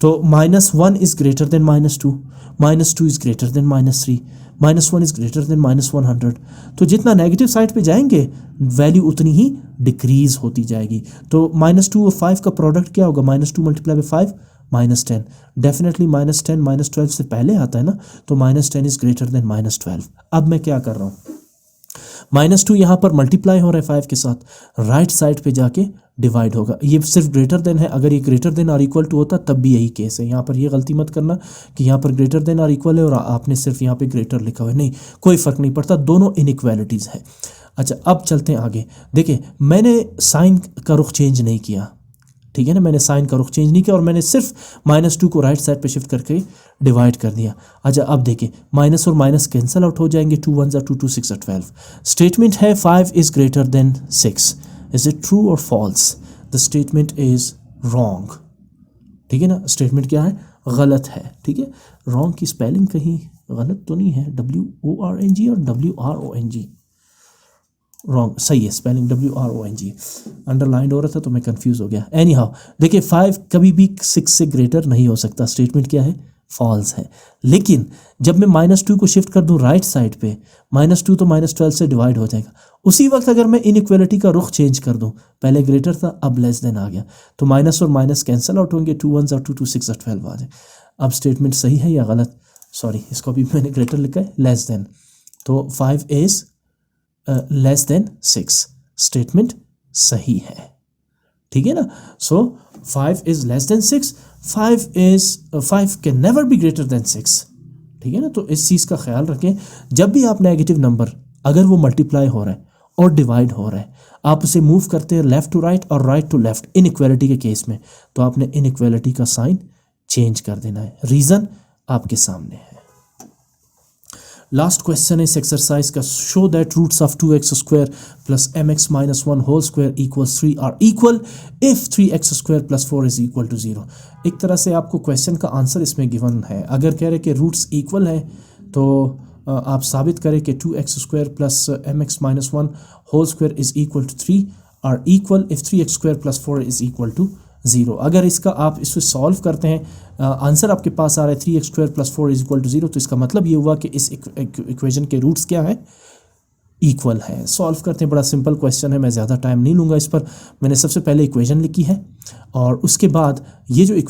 तो -1 is greater then -2, -2 is greater then -3, -1 is greater then -100। तो जितना नेगेटिव साइड पे जाएंगे वैल्यू उतनी ही डिक्रीज होती जाएगी। तो -2 और 5 का प्रोडक्ट क्या होगा? -2 मल्टीप्लाई बाय 5 -10। डेफिनेटली -10 -12 से पहले आता है ना, तो -10 इज ग्रेटर देन -12। अब मैं क्या कर रहा हूँ, -2 यहाँ पर मल्टीप्लाई हो रहा है 5 के साथ, राइट साइड पे जाके डिवाइड होगा। ये सिर्फ ग्रेटर देन है, अगर ये ग्रेटर देन और इक्वल टू होता तब भी यही केस है। यहाँ पर ये गलती मत करना कि यहाँ पर ग्रेटर देन और इक्वल है और आपने सिर्फ यहाँ पे ग्रेटर लिखा हुआ है, नहीं, कोई फ़र्क नहीं पड़ता, दोनों इनइक्वालिटीज़ है। अच्छा, अब चलते हैं आगे। देखिए, मैंने साइन का रुख चेंज नहीं किया, ठीक है ना, मैंने साइन का रुख चेंज नहीं किया और मैंने सिर्फ -2 को राइट साइड पे शिफ्ट करके डिवाइड कर दिया। अच्छा, अब देखिए, माइनस और माइनस कैंसिल आउट हो जाएंगे, 2 1 2 2 6 12। स्टेटमेंट है 5 is greater than 6। Is it true और false? The statement is wrong, ठीक है ना। स्टेटमेंट क्या है? गलत है, ठीक है। रॉन्ग की स्पेलिंग कहीं गलत तो नहीं है, WORNG और WRONG, रॉन्ग, सही है स्पेलिंग, WRONG। अंडरलाइन हो रहा था तो मैं कंफ्यूज हो गया। एनी हाउ, देखिए, 5 कभी भी 6 से ग्रेटर नहीं हो सकता। स्टेटमेंट क्या है? फॉल्स है। लेकिन जब मैं -2 को शिफ्ट कर दूं राइट साइड पे, -2 तो -12 से डिवाइड हो जाएगा। उसी वक्त अगर मैं इनइक्वालिटी का रुख चेंज कर दूं, पहले ग्रेटर था अब लेस देन आ गया, तो माइनस और माइनस कैंसिल आउट होंगे, 2 1 2 2 6 12 आ जाए। अब स्टेटमेंट सही है या गलत? सॉरी, इसको भी मैंने ग्रेटर लिखा है, लेस देन, तो 5 इज लेस देन 6। स्टेटमेंट सही है, ठीक है ना। सो 5 is less then 6, 5 can never be greater than 6, ठीक है ना। तो इस चीज़ का ख्याल रखें, जब भी आप नेगेटिव नंबर अगर वो मल्टीप्लाई हो रहा है और डिवाइड हो रहा है, आप उसे मूव करते हैं लेफ्ट टू राइट और राइट टू लेफ्ट इनइक्वालिटी के केस में, तो आपने इनइक्वालिटी का साइन चेंज कर देना है। रीज़न आपके सामने है। लास्ट क्वेश्चन इस एक्सरसाइज का, show that roots of 2x² plus mx minus 1 whole square equals 3 are equal if 3x² plus 4 is equal to 0। एक तरह से आपको क्वेश्चन का आंसर इसमें गिवन है। अगर कह रहे कि रूट्स इक्वल है तो आप साबित करें कि 2x² plus mx minus 1 whole square is equal to 3 are equal if 3x² plus 4 is equal to 0। अगर इसका आप इसे सॉल्व करते हैं, आंसर आपके पास आ रहा है 3x² plus 4 is equal to 0, तो इसका मतलब ये हुआ कि इस इक्वेशन के रूट्स क्या है? इक्वल है। सॉल्व करते हैं, बड़ा सिंपल क्वेश्चन है, मैं ज़्यादा टाइम नहीं लूँगा इस पर। मैंने सबसे पहले इक्वेशन लिखी है और उसके बाद ये जो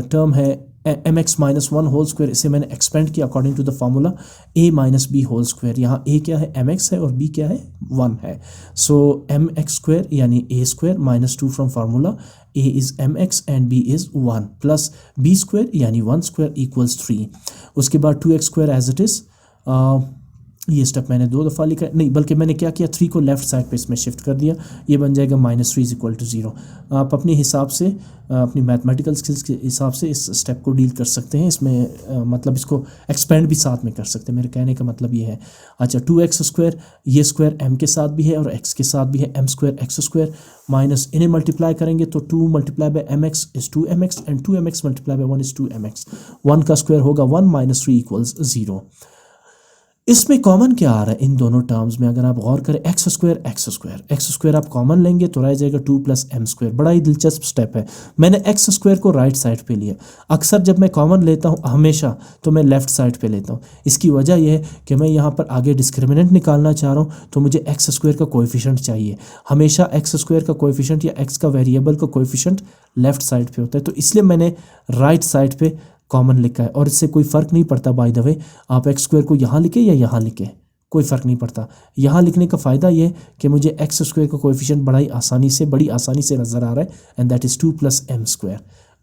टर्म है mx माइनस 1 होल स्क्वायर, इसे मैंने एक्सपेंड किया according to the formula a minus B whole square. यहाँ a क्या है? mx है और b क्या है? 1 है। सो mx स्क्वायर यानी a square minus 2 from formula a is mx and b is 1 plus b square यानी 1 स्क्वायर इक्वल्स 3। उसके बाद 2x square as it is, ये स्टेप मैंने 2 दफ़ा लिखा नहीं, बल्कि मैंने क्या किया, 3 को लेफ्ट साइड पे इसमें शिफ्ट कर दिया, ये बन जाएगा -3 इज इक्वल टू 0। आप अपने हिसाब से, अपनी मैथमेटिकल स्किल्स के हिसाब से इस स्टेप को डील कर सकते हैं। इसमें मतलब इसको एक्सपेंड भी साथ में कर सकते हैं, मेरे कहने का मतलब ये है। अच्छा, 2x स्क्वायर, ये स्क्वायर m के साथ भी है और x के साथ भी है, m square x square minus, इन्हें मल्टीप्लाई करेंगे तो 2 multiply bye mx is 2mx and 2mx multiply by 1 is 2mx। 1 का स्क्वायर होगा 1 माइनस 3 इक्वल्स 0। इसमें कॉमन क्या आ रहा है इन दोनों टर्म्स में? अगर आप गौर करें, एक्स स्क्वायर आप कॉमन लेंगे तो रह जाएगा 2 प्लस एम स्क्वायर। बड़ा ही दिलचस्प स्टेप है। मैंने एक्स स्क्वायर को राइट साइड पे लिया। अक्सर जब मैं कॉमन लेता हूँ हमेशा, तो मैं लेफ्ट साइड पे लेता हूँ। इसकी वजह यह है कि मैं यहाँ पर आगे डिस्क्रिमिनेंट निकालना चाह रहा हूँ, तो मुझे एक्स स्क्वायर का कोएफिशिएंट चाहिए। हमेशा एक्स स्क्वायर का कोएफिशिएंट या एक्स का वेरिएबल का कोएफिशिएंट लेफ्ट साइड पे होता है, तो इसलिए मैंने राइट साइड पे कॉमन लिखा है। और इससे कोई फ़र्क नहीं पड़ता, बाय द वे, आप एक्स स्क्वायर को यहाँ लिखें या यहाँ लिखें, कोई फ़र्क नहीं पड़ता। यहाँ लिखने का फ़ायदा ये है कि मुझे एक्स स्क्वायर का कोएफिशिएंट बड़ी आसानी से नज़र आ रहा है, and that is 2 plus m square.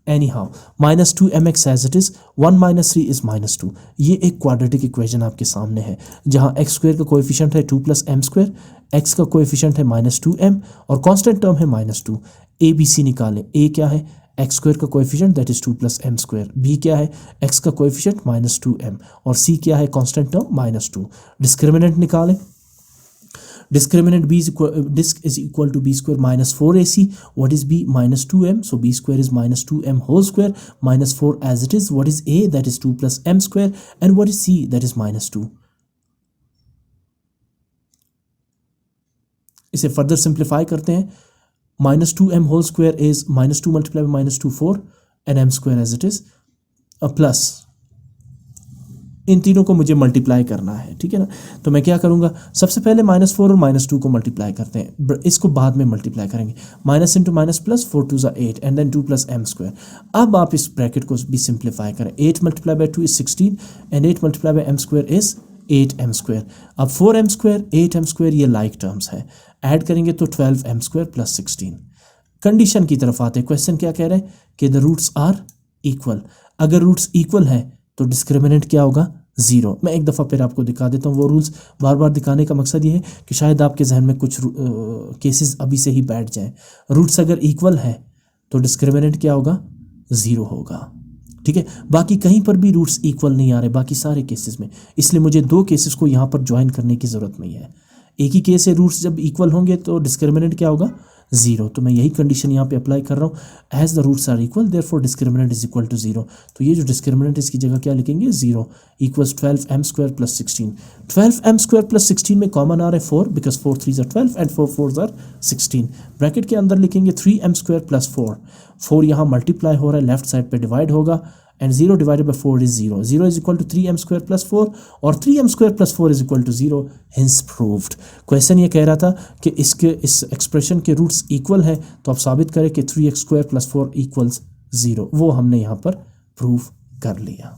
Anyhow, minus 2mx as it is, 1 minus 3 is -2। ये एक क्वाड्रेटिक इक्वेशन आपके सामने है, जहाँ एक्स स्क्वायर का कोएफिशिएंट है 2 प्लस एम स्क्वायर, एक्स का कोएफिशिएंट है -2m और कांस्टेंट टर्म है -2। ए बी सी निकालें। ए क्या है? एक्स स्क्वायर का coefficient, that is 2 plus m square. B क्या है? एक्स का कोएफिशिएंट -2m और सी क्या है? Constant term -2। डिस्क्रिमिनेंट निकालें। Discriminant b is disk is equal to b square minus 4ac. What is b? Minus 2m. So b square is minus 2m whole square minus 4 as it is. What is a? That is 2 plus m square. And what is c? That is minus 2. इसे further simplify करते हैं. Minus 2m whole square is minus 2 multiply by minus 2 4 and m square as it is plus इन तीनों को मुझे multiply करना है. ठीक है ना. तो मैं क्या करूंगा, सबसे पहले माइनस 4 और माइनस 2 को मल्टीप्लाई करते हैं, इसको बाद में मल्टीप्लाई करेंगे. Minus into minus plus 4 2 8 and then 2 plus m square. अब आप इस ब्रैकेट को भी सिंप्लीफाई करें. 8 multiply by 2 is 16 and 8 multiply by m square is 8m square. अब 4m स्क्वायर 8m स्क्वायर ये लाइक टर्म्स है, ऐड करेंगे तो 12m स्क्वायर प्लस 16. कंडीशन की तरफ आते हैं. क्वेश्चन क्या कह रहे हैं कि द रूट्स आर इक्वल. अगर रूट्स इक्वल है तो डिस्क्रिमिनेंट क्या होगा, 0. मैं एक दफ़ा फिर आपको दिखा देता हूँ. वो रूल्स बार बार दिखाने का मकसद ये है कि शायद आपके जहन में कुछ केसेस अभी से ही बैठ जाएं. रूट्स अगर इक्वल है तो डिस्क्रिमिनेंट क्या होगा, 0 होगा. ठीक है. बाकी कहीं पर भी रूट्स इक्वल नहीं आ रहे बाकी सारे केसेस में, इसलिए मुझे 2 केसेस को यहाँ पर ज्वाइन करने की ज़रूरत नहीं है. एक ही केस है, रूट्स जब इक्वल होंगे तो डिस्क्रिमिनेंट क्या होगा, 0. तो मैं यही कंडीशन यहाँ पे अप्लाई कर रहा हूँ. As the roots are equal therefore discriminant is equal to 0. तो ये जो डिस्क्रिमिनेंट इसकी जगह क्या लिखेंगे, 0 equals 12m square plus 16. 12m square plus 16 में कॉमन आ रहा है 4 because 4 3 are 12 and 4 4 are 16. Bracket के अंदर लिखेंगे 3m स्क्वायर प्लस 4. 4 यहाँ मल्टीप्लाई हो रहा है, लेफ्ट साइड पे डिवाइड होगा and 0 divided by 4 is 0. 0 is equal to 3m square plus 4 और 3m square plus 4 is equal to 0. Hence proved. Question ये कह रहा था कि इस एक्सप्रेशन के रूट्स इक्वल है तो आप साबित करें कि 3x स्क्वायर प्लस 4 इक्वल्स 0. वो हमने यहाँ पर प्रूव कर लिया.